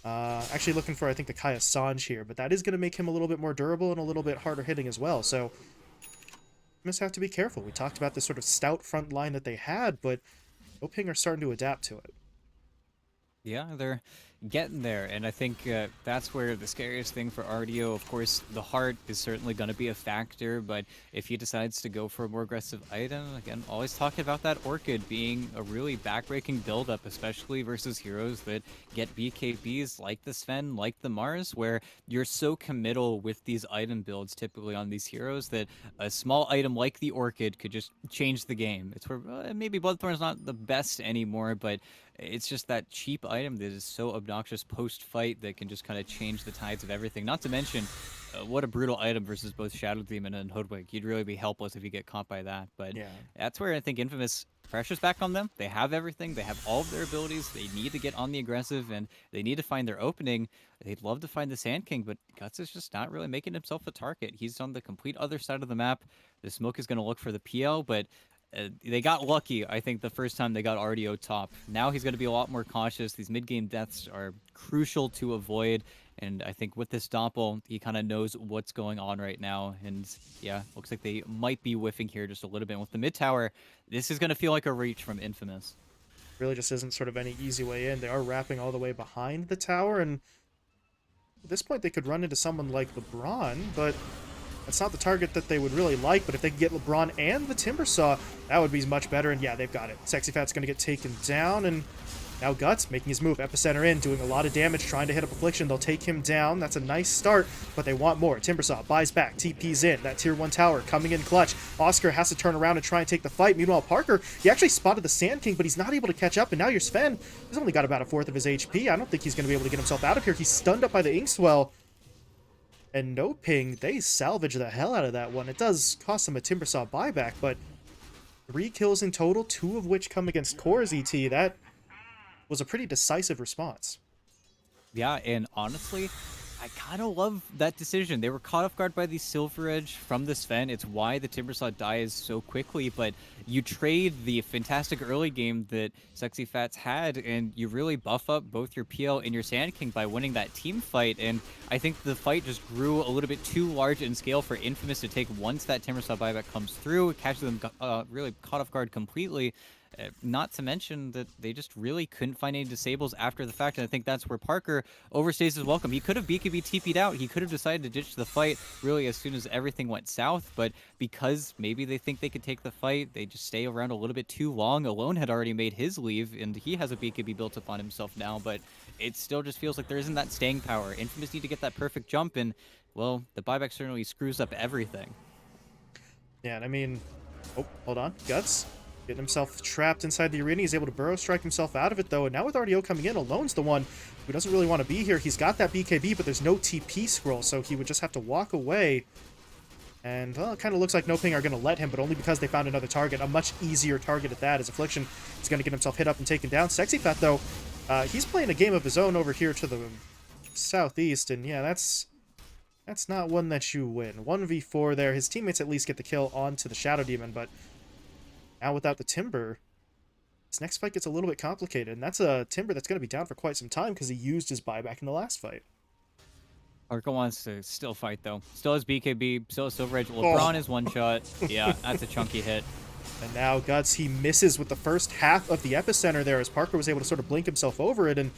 Actually looking for, I think, the Kaya Sanj here, but that is going to make him a little bit more durable and a little bit harder hitting as well, so you must have to be careful. We talked about this sort of stout front line that they had, but NoPing are starting to adapt to it. Yeah, they're getting there, and I think that's where the scariest thing for RDO, of course, the heart is certainly going to be a factor, but if he decides to go for a more aggressive item, again, always talking about that Orchid being a really backbreaking build-up, especially versus heroes that get BKBs like the Sven, like the Mars, where you're so committal with these item builds typically on these heroes that a small item like the Orchid could just change the game. It's where maybe Bloodthorn's not the best anymore, but it's just that cheap item that is so obnoxious post-fight that can just kind of change the tides of everything. Not to mention, what a brutal item versus both Shadow Demon and Hoodwink. You'd really be helpless if you get caught by that. But yeah, that's where I think Infamous pressure's back on them. They have everything. They have all of their abilities. They need to get on the aggressive, and they need to find their opening. They'd love to find the Sand King, but Guts is just not really making himself a target. He's on the complete other side of the map. The Smoke is going to look for the PL, but they got lucky, I think, the first time they got RDO top. Now he's going to be a lot more cautious. These mid-game deaths are crucial to avoid, and I think with this Doppel, he kind of knows what's going on right now. And yeah, looks like they might be whiffing here just a little bit. With the mid-tower, this is going to feel like a reach from Infamous. Really just isn't sort of any easy way in. They are wrapping all the way behind the tower, and at this point they could run into someone like LeBron, but that's not the target that they would really like. But if they could get LeBron and the Timbersaw, that would be much better, and yeah, they've got it. Sexy Fat's going to get taken down, and now Guts making his move. Epicenter in, doing a lot of damage, trying to hit up Affliction. They'll take him down. That's a nice start, but they want more. Timbersaw buys back, TP's in. That tier 1 tower coming in clutch. Oscar has to turn around and try and take the fight. Meanwhile, Parker, he actually spotted the Sand King, but he's not able to catch up, and now your Sven, he's only got about a fourth of his HP. I don't think he's going to be able to get himself out of here. He's stunned up by the Inkswell. And NoPing, they salvage the hell out of that one. It does cost them a Timbersaw buyback, but 3 kills in total, 2 of which come against Core's ET. That was a pretty decisive response. Yeah, and honestly, I kind of love that decision. They were caught off guard by the Silver Edge from the Sven. It's why the Timbersaw dies so quickly, but you trade the fantastic early game that Sexy Fats had, and you really buff up both your PL and your Sand King by winning that team fight. And I think the fight just grew a little bit too large in scale for Infamous to take once that Timbersaw buyback comes through. It catches them really caught off guard completely. Not to mention that they just really couldn't find any disables after the fact, and I think that's where Parker overstays his welcome. He could have BKB TP'd out. He could have decided to ditch the fight really as soon as everything went south, but because maybe they think they could take the fight, they just stay around a little bit too long. Alone had already made his leave, and he has a BKB built up on himself now, but it still just feels like there isn't that staying power. Infamous need to get that perfect jump, and, well, the buyback certainly screws up everything. Yeah, and I mean... Oh, hold on. Guts getting himself trapped inside the arena. He's able to burrow strike himself out of it, though. And now with RDO coming in, Alone's the one who doesn't really want to be here. He's got that BKB, but there's no TP scroll, so he would just have to walk away. And, well, it kind of looks like NoPing are going to let him, but only because they found another target. A much easier target at that, as Affliction is going to get himself hit up and taken down. Sexy Fat, though, he's playing a game of his own over here to the southeast, and yeah, that's not one that you win. 1v4 there. His teammates at least get the kill onto the Shadow Demon, but now without the Timber, this next fight gets a little bit complicated, and that's a Timber that's going to be down for quite some time because he used his buyback in the last fight. Parker wants to still fight, though. Still has BKB, still has Silver Edge. LeBron is one shot. Yeah, that's a chunky hit. And now Guts, he misses with the first half of the Epicenter there as Parker was able to sort of blink himself over it, and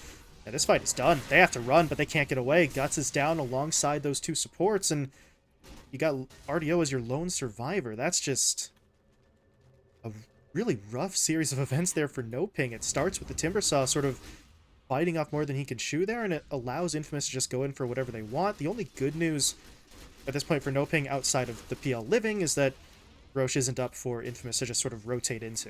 this fight is done. They have to run, but they can't get away. Guts is down alongside those 2 supports, and you got RDO as your lone survivor. That's just a really rough series of events there for NoPing. It starts with the Timbersaw sort of biting off more than he can chew there, and it allows Infamous to just go in for whatever they want. The only good news at this point for NoPing outside of the PL living is that Roche isn't up for Infamous to just sort of rotate into.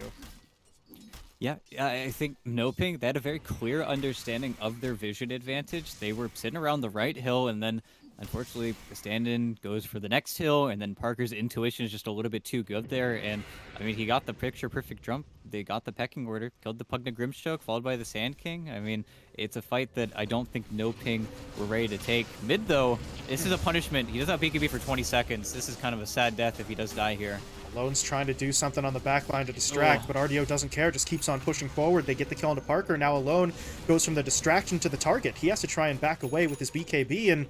Yeah, I think NoPing, they had a very clear understanding of their vision advantage. They were sitting around the right hill, and then, unfortunately, the stand-in goes for the next hill, and then Parker's intuition is just a little bit too good there, and, I mean, he got the picture-perfect jump. They got the pecking order, killed the Pugna Grimstroke, followed by the Sand King. I mean, it's a fight that I don't think NoPing were ready to take. Mid, though, this is a punishment. He does not BKB for 20 seconds. This is kind of a sad death if he does die here. Alone's trying to do something on the backline to distract, but RDO doesn't care, just keeps on pushing forward. They get the kill into Parker. Now Alone goes from the distraction to the target. He has to try and back away with his BKB, and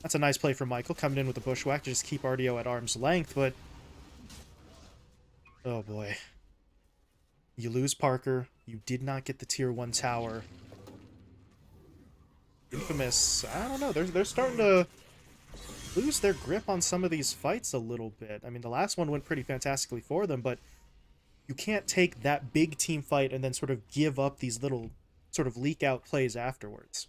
that's a nice play from Michael, coming in with the bushwhack to just keep RDO at arm's length, but... oh boy. You lose Parker. You did not get the tier 1 tower. Infamous, I don't know, they're starting to lose their grip on some of these fights a little bit. I mean, the last one went pretty fantastically for them, but you can't take that big team fight and then sort of give up these little sort of leak out plays afterwards.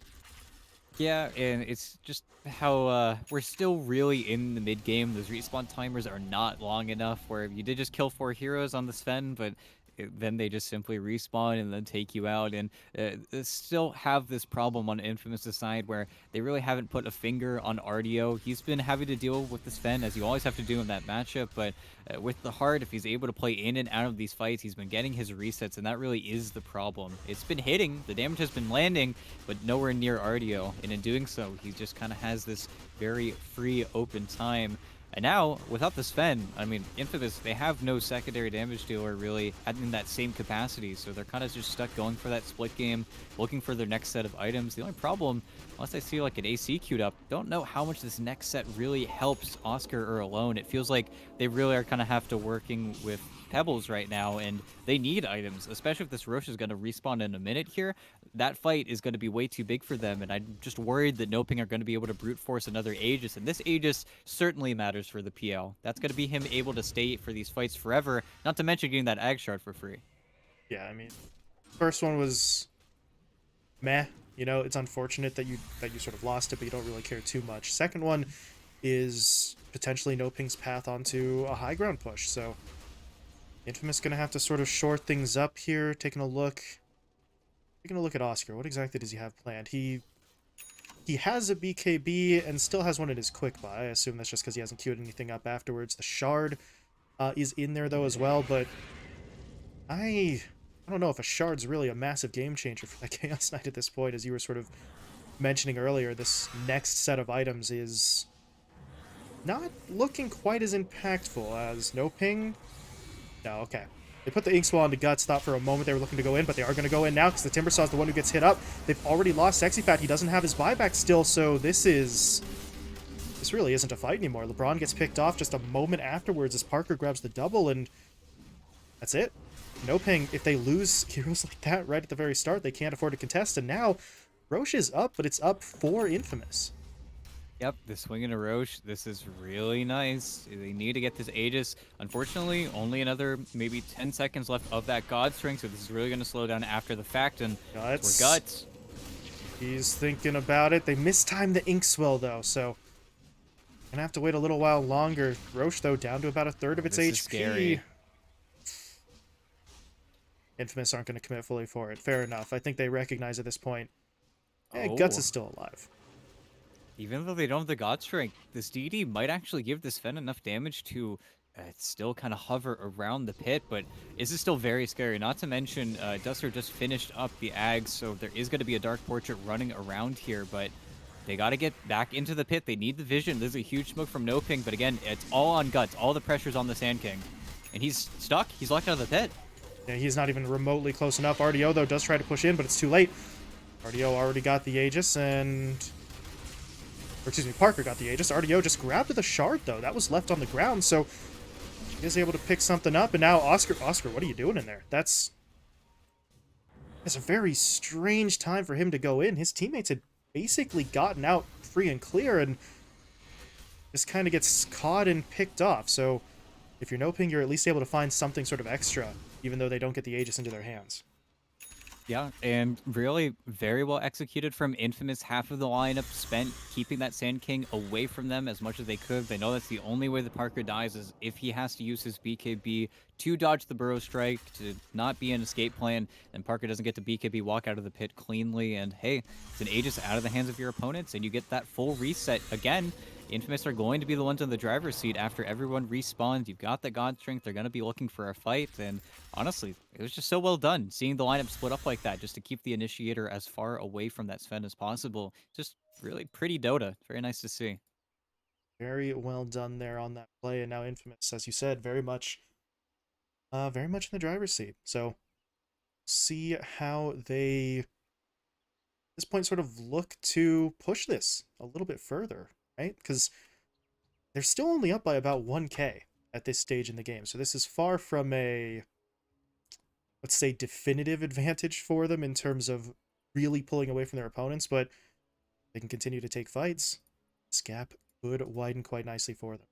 Yeah, and it's just how we're still really in the mid game. Those respawn timers are not long enough where you did just kill 4 heroes on the Sven, but then they just simply respawn and then take you out, and they still have this problem on Infamous' side where they really haven't put a finger on RDO. He's been having to deal with the Sven, as you always have to do in that matchup, but with the Heart, if he's able to play in and out of these fights, he's been getting his resets, and that really is the problem. It's been hitting, the damage has been landing, but nowhere near RDO, and in doing so, he just kind of has this very free, open time. And now, without the Sven, I mean, Infamous, they have no secondary damage dealer really in that same capacity, so they're kind of just stuck going for that split game, looking for their next set of items. The only problem, unless I see like an AC queued up, don't know how much this next set really helps Oscar or Alone. It feels like they really are kind of have to working with Pebbles right now, and they need items, especially if this Roche is going to respawn in a minute here. That fight is going to be way too big for them, and I'm just worried that NoPing are going to be able to brute force another Aegis, and this Aegis certainly matters for the PL. That's going to be him able to stay for these fights forever, not to mention getting that Ag Shard for free. Yeah, I mean, first one was meh. You know, it's unfortunate that you sort of lost it, but you don't really care too much. Second one is potentially NoPing's path onto a high ground push, so Infamous gonna have to sort of short things up here. Taking a look at Oscar. What exactly does he have planned? He he has a BKB and still has one in his quick buy. I assume that's just because he hasn't queued anything up afterwards. The shard is in there though as well, but I don't know if a shard's really a massive game changer for that Chaos Knight at this point. As you were sort of mentioning earlier, this next set of items is not looking quite as impactful as NoPing. No, okay. They put the Inkswell into Guts, thought for a moment they were looking to go in, but they are going to go in now because the Timbersaw is the one who gets hit up. They've already lost Sexy Fat. He doesn't have his buyback still, so this really isn't a fight anymore. LeBron gets picked off just a moment afterwards as Parker grabs the double, and that's it. NoPing, if they lose heroes like that right at the very start, they can't afford to contest, and now Roche is up, but it's up for Infamous. Yep, the swing and a Roche. This is really nice. They need to get this Aegis. Unfortunately, only another maybe 10 seconds left of that God String, so this is really going to slow down after the fact, and Guts. we're Guts. He's thinking about it. They mistimed the Inkswell, though, so gonna have to wait a little while longer. Roche, though, down to about a third of its This HP. is scary. Infamous aren't going to commit fully for it. Fair enough. I think they recognize at this point. Oh. Guts is still alive. Even though they don't have the God Strength, this DD might actually give this Fen enough damage to still kind of hover around the pit, but this is still very scary. Not to mention, Duster just finished up the Ags, so there is going to be a Dark Portrait running around here, but they got to get back into the pit. They need the vision. There's a huge smoke from NoPing, but again, it's all on Guts. All the pressure's on the Sand King. And he's stuck. He's locked out of the pit. Yeah, he's not even remotely close enough. RDO, though, does try to push in, but it's too late. RDO already got the Aegis, and... Or, excuse me, Parker got the Aegis. RDO just grabbed the shard, though. That was left on the ground, so he is able to pick something up. And now Oscar, what are you doing in there? That's a very strange time for him to go in. His teammates had basically gotten out free and clear, and just kind of gets caught and picked off. So if you're NoPing, you're at least able to find something sort of extra, even though they don't get the Aegis into their hands. Yeah, and really very well executed from Infamous. Half of the lineup spent keeping that Sand King away from them as much as they could. They know that's the only way that Parker dies is if he has to use his BKB to dodge the Burrow Strike, to not be an escape plan, and Parker doesn't get to BKB walk out of the pit cleanly. And hey, it's an Aegis out of the hands of your opponents, and you get that full reset again. Infamous are going to be the ones in the driver's seat after everyone respawns. You've got the God Strength. They're going to be looking for a fight. And honestly, it was just so well done. Seeing the lineup split up like that just to keep the Initiator as far away from that Sven as possible. Just really pretty Dota. Very nice to see. Very well done there on that play. And now Infamous, as you said, very much in the driver's seat. So see how they, at this point, sort of look to push this a little bit further, right? Because they're still only up by about 1k at this stage in the game. So this is far from a, let's say, definitive advantage for them in terms of really pulling away from their opponents, but they can continue to take fights. This gap could widen quite nicely for them.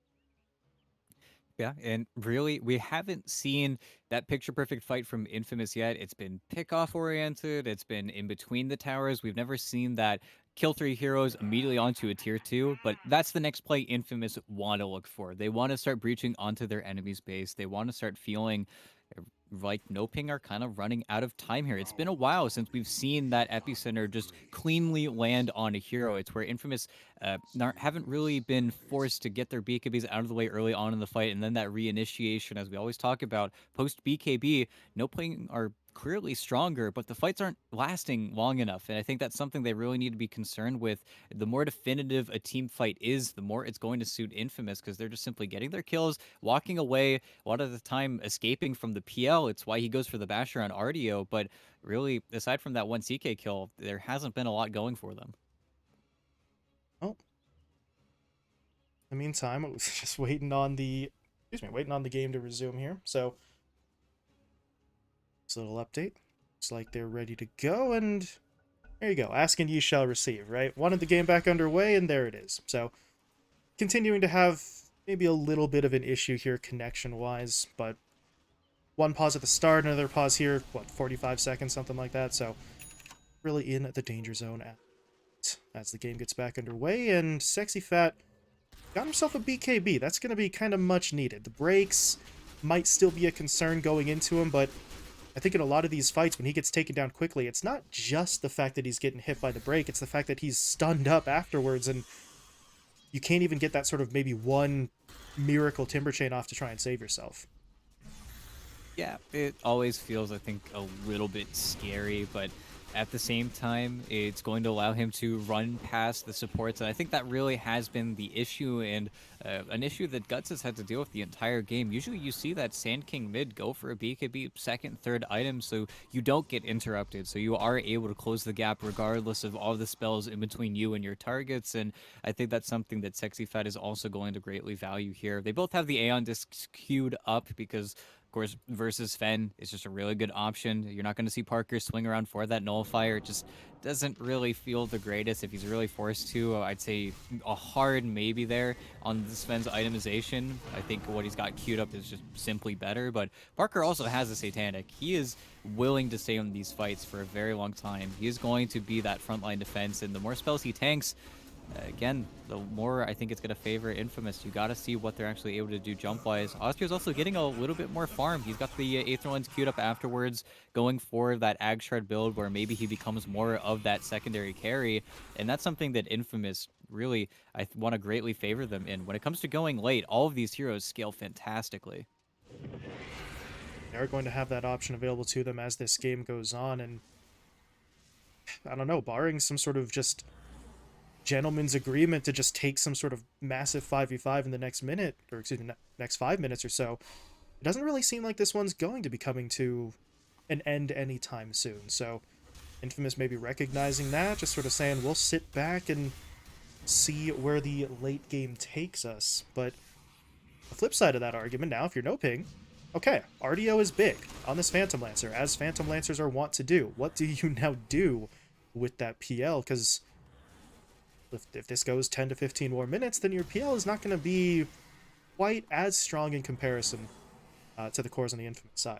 Yeah, and really, we haven't seen that picture-perfect fight from Infamous yet. It's been pick-off oriented. It's been in between the towers. We've never seen that kill 3 heroes immediately onto a tier 2, but that's the next play Infamous want to look for. They want to start breaching onto their enemy's base. They want to start feeling like NoPing are kind of running out of time here. It's been a while since we've seen that Epicenter just cleanly land on a hero. It's where Infamous haven't really been forced to get their BKBs out of the way early on in the fight, and then that reinitiation, as we always talk about, post BKB, NoPing are clearly stronger, but the fights aren't lasting long enough, and I think that's something they really need to be concerned with. The more definitive a team fight is, the more it's going to suit Infamous, because they're just simply getting their kills, walking away, a lot of the time escaping from the PL. It's why he goes for the Basher on RDO, but really, aside from that one CK kill, there hasn't been a lot going for them. Oh. In the meantime, I was just waiting on the game to resume here. So this little update. Looks like they're ready to go, and there you go. Ask and ye shall receive, right? Wanted the game back underway, and there it is. So continuing to have maybe a little bit of an issue here connection-wise, but one pause at the start, another pause here, what, 45 seconds, something like that. So really in the danger zone as the game gets back underway, and Sexy Fat got himself a BKB. That's going to be kind of much needed. The breaks might still be a concern going into him, but I think in a lot of these fights, when he gets taken down quickly, it's not just the fact that he's getting hit by the break, it's the fact that he's stunned up afterwards, and you can't even get that sort of maybe one miracle timber chain off to try and save yourself. Yeah, it always feels, I think, a little bit scary, but at the same time, it's going to allow him to run past the supports, and I think that really has been the issue, and an issue that Guts has had to deal with the entire game. Usually you see that Sand King mid go for a BKB second, third item, so you don't get interrupted, so you are able to close the gap regardless of all the spells in between you and your targets, and I think that's something that Sexy Fat is also going to greatly value here. They both have the Aeon discs queued up because of course, versus Fen is just a really good option. You're not going to see Parker swing around for that nullifier. It just doesn't really feel the greatest if he's really forced to. I'd say a hard maybe there on this Fen's itemization. I think what he's got queued up is just simply better. But Parker also has a Satanic. He is willing to stay in these fights for a very long time. He is going to be that frontline defense, and the more spells he tanks, again, the more I think it's going to favor Infamous. You got to see what they're actually able to do jump-wise. Austria's also getting a little bit more farm. He's got the Aether Lens queued up afterwards, going for that Ag Shred build where maybe he becomes more of that secondary carry, and that's something that Infamous really, I want to greatly favor them in. When it comes to going late, all of these heroes scale fantastically. They're going to have that option available to them as this game goes on, and I don't know, barring some sort of just gentleman's agreement to just take some sort of massive 5v5 in the next minute, or excuse me, next 5 minutes or so, it doesn't really seem like this one's going to be coming to an end anytime soon. So Infamous maybe recognizing that, just sort of saying, we'll sit back and see where the late game takes us. But the flip side of that argument now, if you're NoPing, okay, RDO is big on this Phantom Lancer, as Phantom Lancers are wont to do. What do you now do with that PL? Because if this goes 10 to 15 more minutes, then your PL is not going to be quite as strong in comparison to the cores on the Infamous side.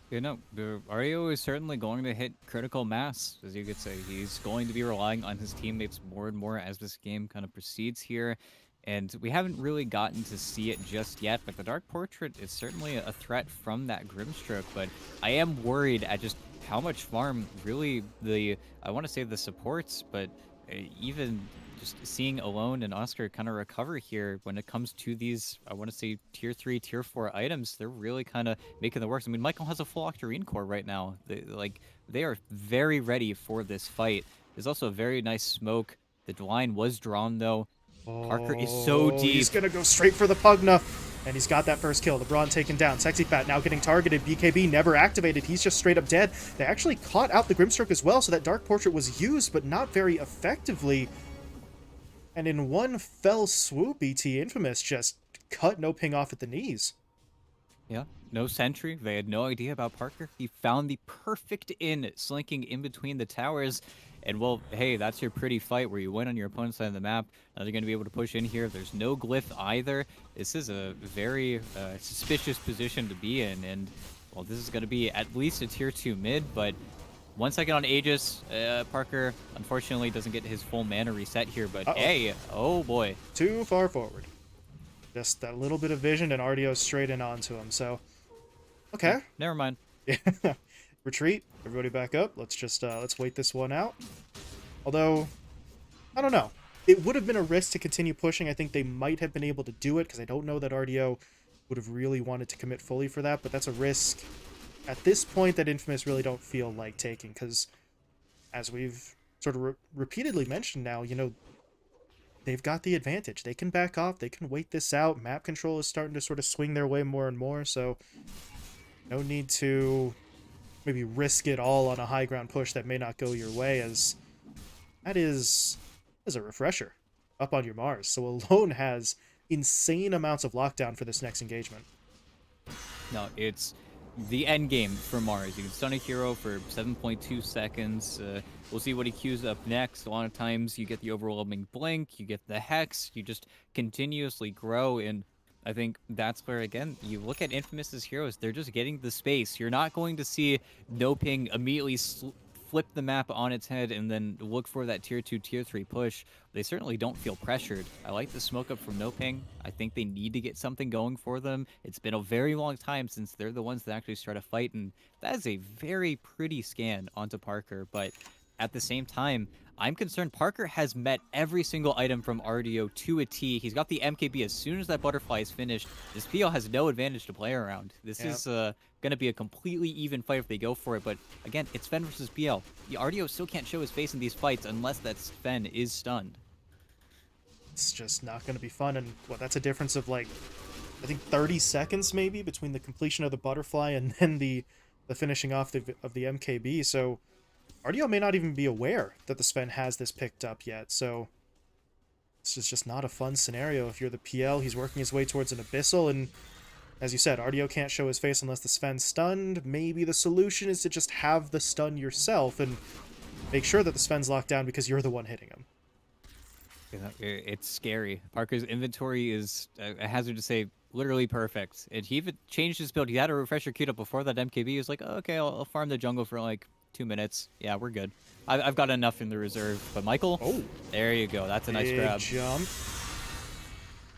You know, the Ario is certainly going to hit critical mass, as you could say. He's going to be relying on his teammates more and more as this game kind of proceeds here. And we haven't really gotten to see it just yet, but the Dark Portrait is certainly a threat from that Grimstroke. But I am worried at just how much farm really I want to say the supports, but even just seeing Alone and Oscar kind of recover here when it comes to these, I want to say tier 3, tier 4 items, they're really kind of making the works. I mean, Michael has a full Octarine core right now. They are very ready for this fight. There's also a very nice smoke. The line was drawn though. Parker is so deep. He's going to go straight for the Pugna. And he's got that first kill. LeBron taken down. Sexy Fat now getting targeted. BKB never activated. He's just straight up dead. They actually caught out the Grimstroke as well, so that Dark Portrait was used, but not very effectively. And in one fell swoop, BT Infamous just cut NoPing off at the knees. Yeah, no sentry. They had no idea about Parker. He found the perfect in, slinking in between the towers. And, well, hey, that's your pretty fight where you win on your opponent's side of the map. Now they're going to be able to push in here. There's no glyph either. This is a very suspicious position to be in. And, well, this is going to be at least a tier 2 mid, but 1 second on Aegis. Parker, unfortunately, doesn't get his full mana reset here, but hey, oh boy. Too far forward. Just that little bit of vision and RDO straight in onto him, so... Okay. Never mind. Yeah. Retreat. Everybody back up. Let's just, let's wait this one out. Although, I don't know. It would have been a risk to continue pushing. I think they might have been able to do it, because I don't know that RDO would have really wanted to commit fully for that, but that's a risk at this point that Infamous really don't feel like taking, because as we've sort of repeatedly mentioned now, you know, they've got the advantage. They can back off. They can wait this out. Map control is starting to sort of swing their way more and more, so no need to maybe risk it all on a high ground push that may not go your way, as that is a refresher up on your Mars. So Alone has insane amounts of lockdown for this next engagement. No, it's the end game for Mars. You can stun a hero for 7.2 seconds. We'll see what he queues up next. A lot of times you get the overwhelming blink, you get the Hex, you just continuously grow, and I think that's where, again, you look at Infamous's heroes, they're just getting the space. You're not going to see NoPing immediately flip the map on its head and then look for that tier 2, tier 3 push. They certainly don't feel pressured. I like the smoke up from NoPing. I think they need to get something going for them. It's been a very long time since they're the ones that actually start a fight, and that is a very pretty scan onto Parker, but at the same time, I'm concerned Parker has met every single item from RDO to a T. He's got the MKB as soon as that butterfly is finished. This PL has no advantage to play around. This is going to be a completely even fight if they go for it. But again, it's Sven versus PL. The RDO still can't show his face in these fights unless that Sven is stunned. It's just not going to be fun. And that's a difference of like, I think 30 seconds maybe between the completion of the butterfly and then the finishing off of the MKB. So RDO may not even be aware that the Sven has this picked up yet, so this is just not a fun scenario. If you're the PL, he's working his way towards an Abyssal, and as you said, RDO can't show his face unless the Sven's stunned. Maybe the solution is to just have the stun yourself and make sure that the Sven's locked down because you're the one hitting him. It's scary. Parker's inventory is, a hazard to say, literally perfect. And he even changed his build. He had a refresher queued up before that MKB. He was like, oh, okay, I'll farm the jungle for like 2 minutes. Yeah, we're good. I've got enough in the reserve. But Michael, there you go. That's a nice grab. Jump.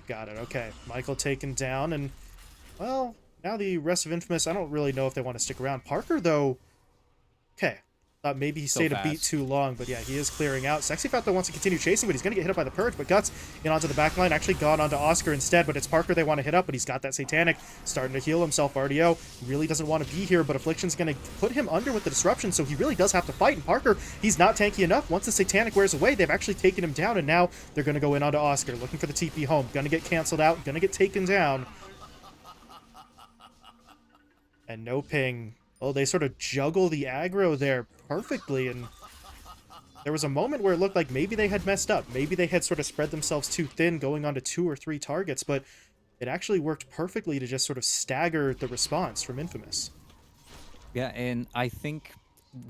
Got it. Okay. Michael taken down. And, well, now the rest of Infamous, I don't really know if they want to stick around. Parker, though, okay. Thought maybe he stayed a beat too long, but yeah, he is clearing out. Sexy Fat, though, wants to continue chasing, but he's going to get hit up by the Purge, but Guts in onto the back line, actually gone onto Oscar instead, but it's Parker they want to hit up, but he's got that Satanic, starting to heal himself. RDO really doesn't want to be here, but Affliction's going to put him under with the Disruption, so he really does have to fight, and Parker, he's not tanky enough. Once the Satanic wears away, they've actually taken him down, and now they're going to go in onto Oscar, looking for the TP home. Going to get canceled out, going to get taken down. And NoPing, oh, they sort of juggle the aggro there perfectly, and there was a moment where it looked like maybe they had messed up. Maybe they had sort of spread themselves too thin going onto 2 or 3 targets, but it actually worked perfectly to just sort of stagger the response from Infamous. Yeah, and I think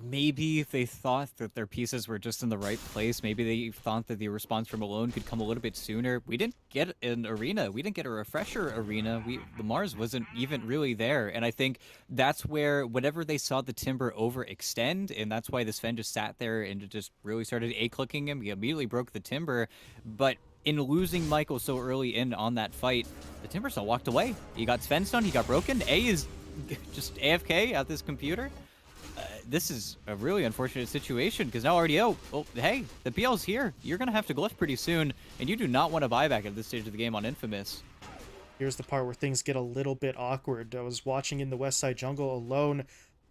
maybe they thought that their pieces were just in the right place. Maybe they thought that the response from Alone could come a little bit sooner. We didn't get an arena. We didn't get a refresher arena. The Mars wasn't even really there. And I think that's where whenever they saw the Timber overextend, and that's why the Sven just sat there and just really started A-clicking him. He immediately broke the Timber. But in losing Michael so early in on that fight, the Timber still walked away. He got Sven stunned. He got broken. A is just AFK at this computer. This is a really unfortunate situation because now RDO, well, hey, the PL's here. You're going to have to glyph pretty soon, and you do not want to buyback at this stage of the game on Infamous. Here's the part where things get a little bit awkward. I was watching in the West Side Jungle. Alone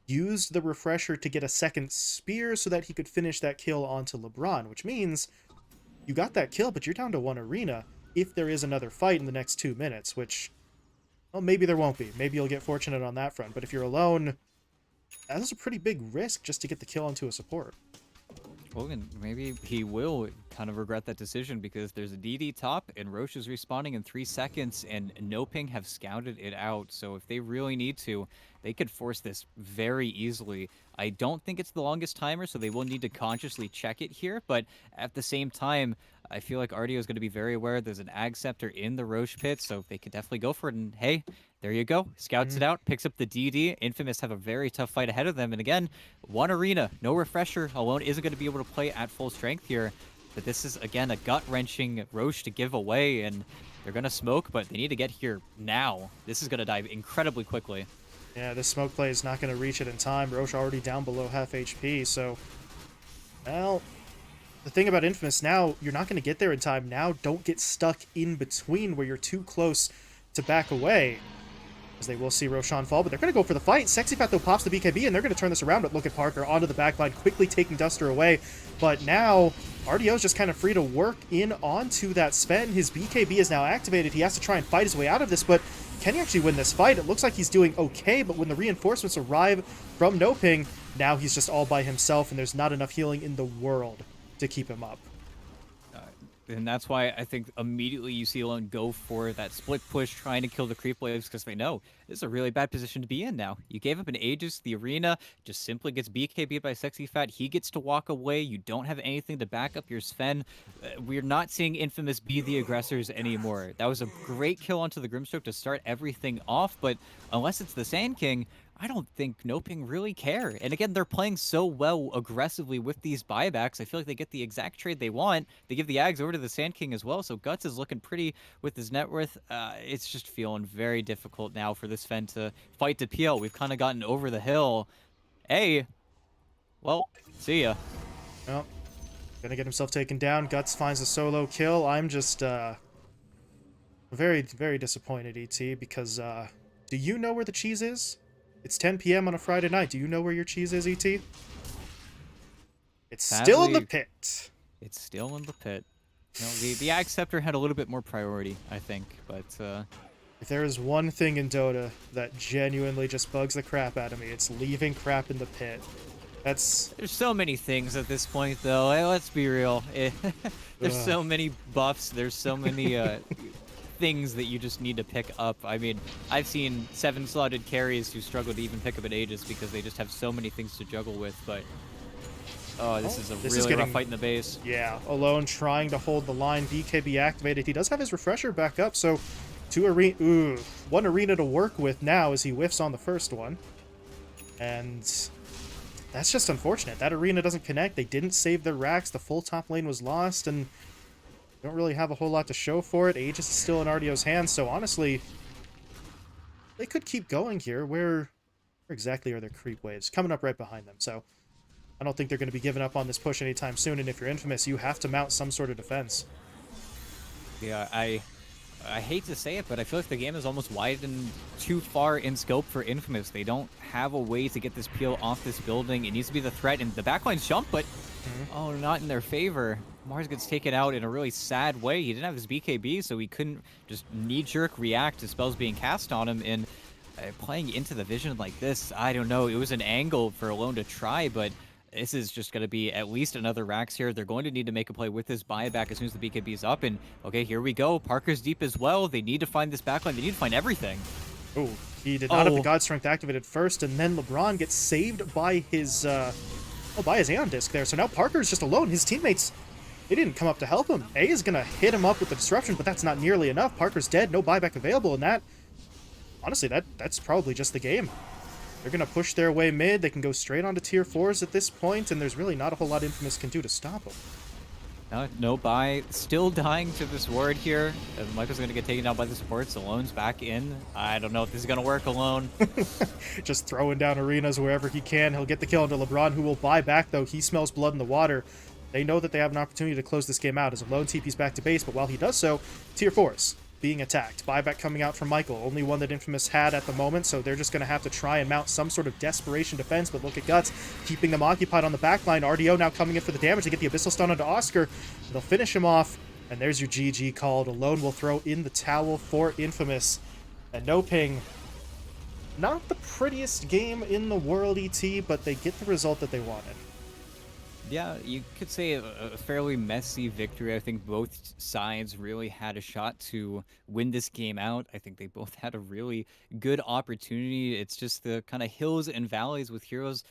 used the refresher to get a second spear so that he could finish that kill onto LeBron, which means you got that kill, but you're down to 1 arena if there is another fight in the next 2 minutes, which, well, maybe there won't be. Maybe you'll get fortunate on that front, but if you're Alone, that is a pretty big risk just to get the kill onto a support. Well, and maybe he will kind of regret that decision because there's a DD top and Roche is respawning in 3 seconds and NoPing have scouted it out. So if they really need to, they could force this very easily. I don't think it's the longest timer, so they will need to consciously check it here. But at the same time, I feel like RDO is going to be very aware there's an Ag Scepter in the Roche pit, so they could definitely go for it. And hey, there you go. Scouts it out, picks up the DD. Infamous have a very tough fight ahead of them. And again, 1 arena, no refresher. Alone isn't going to be able to play at full strength here. But this is, again, a gut-wrenching Roche to give away. And they're going to smoke, but they need to get here now. This is going to die incredibly quickly. Yeah, this smoke play is not going to reach it in time. Roche already down below half HP, so... Well, the thing about Infamous now, you're not going to get there in time. Now, don't get stuck in between where you're too close to back away. As they will see Roshan fall, but they're going to go for the fight. Sexy Fat, though, pops the BKB, and they're going to turn this around, but look at Parker onto the backline, quickly taking Duster away. But now, RDO is just kind of free to work in onto that Sven. His BKB is now activated. He has to try and fight his way out of this, but can he actually win this fight? It looks like he's doing okay, but when the reinforcements arrive from NoPing, now he's just all by himself, and there's not enough healing in the world to keep him up. And that's why I think immediately you see Alone go for that split push, trying to kill the creep waves, because they know this is a really bad position to be in now. You gave up an Aegis, the arena just simply gets BKB'd by Sexy Fat. He gets to walk away. You don't have anything to back up your Sven. We're not seeing Infamous be the aggressors anymore. That was a great kill onto the Grimstroke to start everything off, but unless it's the Sand King, I don't think NoPing really care. And again, they're playing so well aggressively with these buybacks. I feel like they get the exact trade they want. They give the Ags over to the Sand King as well. So Guts is looking pretty with his net worth. It's just feeling very difficult now for this Fen to fight to PL. We've kind of gotten over the hill. Hey, well, see ya. Well, gonna get himself taken down. Guts finds a solo kill. I'm just very, very disappointed, ET, because do you know where the cheese is? It's 10 p.m. on a Friday night. Do you know where your cheese is, ET? It's still in the Sadly, pit. it's still in the pit. You know, the Ag Scepter had a little bit more priority, I think, but If there is one thing in Dota that genuinely just bugs the crap out of me, it's leaving crap in the pit. That's... there's so many things at this point, though. Let's be real. There's Ugh. so many buffs. There's so many things that you just need to pick up. I mean, I've seen 7-slotted carries who struggle to even pick up an Aegis because they just have so many things to juggle with. But oh, this is a this is really rough getting... fight in the base. Yeah, Alone trying to hold the line. BKB activated. He does have his refresher back up, so one arena to work with now as he whiffs on the first one. And that's just unfortunate. That arena doesn't connect. They didn't save their racks. The full top lane was lost, and don't really have a whole lot to show for it. Aegis is still in Ardio's hands, so honestly, they could keep going here. Where exactly are their creep waves? Coming up right behind them, so I don't think they're going to be giving up on this push anytime soon, and if you're Infamous, you have to mount some sort of defense. Yeah, I hate to say it, but I feel like the game is almost widened too far in scope for Infamous. They don't have a way to get this peel off this building. It needs to be the threat, and the backline's jump, but oh, not in their favor. Mars gets taken out in a really sad way. He didn't have his BKB, so he couldn't just knee-jerk react to spells being cast on him, and playing into the vision like this, I don't know. It was an angle for Alone to try, but this is just going to be at least another Rax here. They're going to need to make a play with this buyback as soon as the BKB is up. And, okay, here we go. Parker's deep as well. They need to find this backline. They need to find everything. Oh, he did not have the God Strength activated first, and then LeBron gets saved by his Aeon Disc there. So now Parker's just alone. His teammates, they didn't come up to help him. A is going to hit him up with the disruption, but that's not nearly enough. Parker's dead. No buyback available, and that, honestly, that's probably just the game. They're going to push their way mid. They can go straight onto tier 4s at this point, and there's really not a whole lot Infamous can do to stop them. No buy. Still dying to this ward here. Michael's going to get taken down by the supports. Alone's back in. I don't know if this is going to work. Alone. Just throwing down arenas wherever he can. He'll get the kill into LeBron, who will buy back, though. He smells blood in the water. They know that they have an opportunity to close this game out as Alone TP's back to base, but while he does so, tier 4s being attacked. Buyback coming out from Michael, only one that Infamous had at the moment, so they're just going to have to try and mount some sort of desperation defense, but look at Guts, keeping them occupied on the backline. RDO now coming in for the damage to get the Abyssal Stun onto Oscar. They'll finish him off, and there's your GG called. Alone will throw in the towel for Infamous. And NoPing, not the prettiest game in the world, ET, but they get the result that they wanted. Yeah, you could say a fairly messy victory. I think both sides really had a shot to win this game out. I think they both had a really good opportunity. It's just the kind of hills and valleys with heroes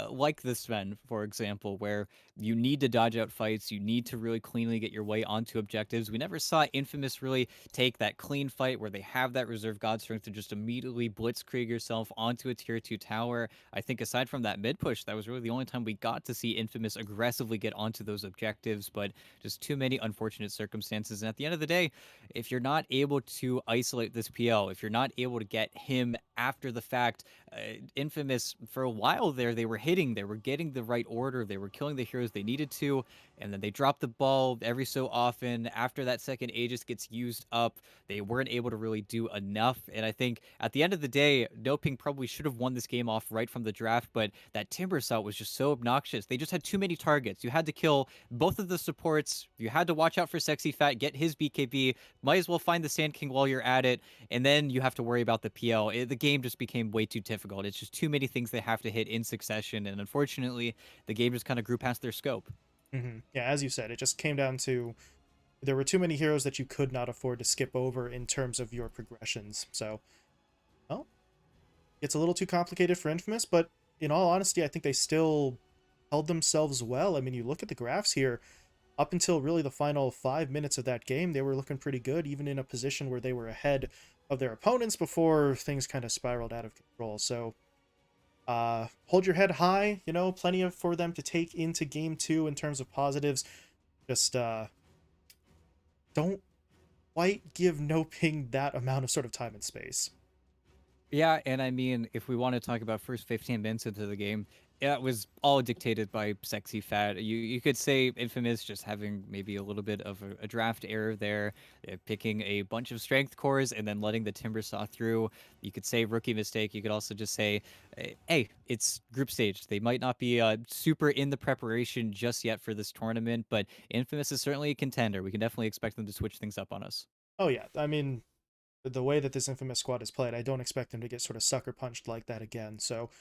like the Sven, for example, where you need to dodge out fights. You need to really cleanly get your way onto objectives. We never saw Infamous really take that clean fight where they have that reserve God strength to just immediately blitzkrieg yourself onto a tier 2 tower. I think aside from that mid push, that was really the only time we got to see Infamous aggressively get onto those objectives, but just too many unfortunate circumstances. And at the end of the day, if you're not able to isolate this PL, if you're not able to get him after the fact, Infamous, for a while there, they were hitting, they were getting the right order, they were killing the heroes they needed to, and then they dropped the ball every so often. After that second Aegis gets used up, they weren't able to really do enough. And I think at the end of the day, NoPing probably should have won this game off right from the draft, but that Timber Saw was just so obnoxious. They just had too many targets. You had to kill both of the supports. You had to watch out for Sexy Fat, get his BKB. Might as well find the Sand King while you're at it, and then you have to worry about the PL. The game just became way too difficult. It's just too many things they have to hit in succession, and unfortunately, the game just kind of grew past their scope. Yeah, as you said, it just came down to there were too many heroes that you could not afford to skip over in terms of your progressions. So, well, it's a little too complicated for Infamous, but in all honesty, I think they still held themselves well. I mean, you look at the graphs here, up until really the final 5 minutes of that game, they were looking pretty good, even in a position where they were ahead of their opponents before things kind of spiraled out of control. So, Hold your head high, plenty of for them to take into game two in terms of positives. Just don't quite give NoPing that amount of sort of time and space. Yeah, and I mean, if we want to talk about first 15 minutes into the game, it was all dictated by Sexy Fat. You could say Infamous just having maybe a little bit of a draft error there, picking a bunch of strength cores and then letting the Timber Saw through. You could say rookie mistake. You could also just say, hey, it's group stage. They might not be super in the preparation just yet for this tournament, but Infamous is certainly a contender. We can definitely expect them to switch things up on us. Oh yeah, I mean, the way that this Infamous squad is played, I don't expect them to get sort of sucker punched like that again. So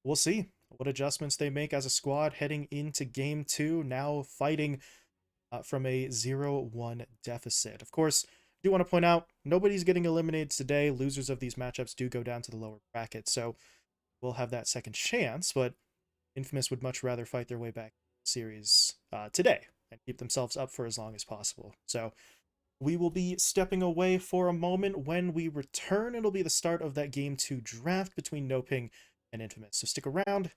we'll see what adjustments they make as a squad heading into game two, now fighting from a 0-1 deficit. Of course, I do want to point out nobody's getting eliminated today. Losers of these matchups do go down to the lower bracket, so we'll have that second chance, but Infamous would much rather fight their way back series today and keep themselves up for as long as possible. So we will be stepping away for a moment. When we return, it'll be the start of that game two draft between NoPing and Infamous. So stick around.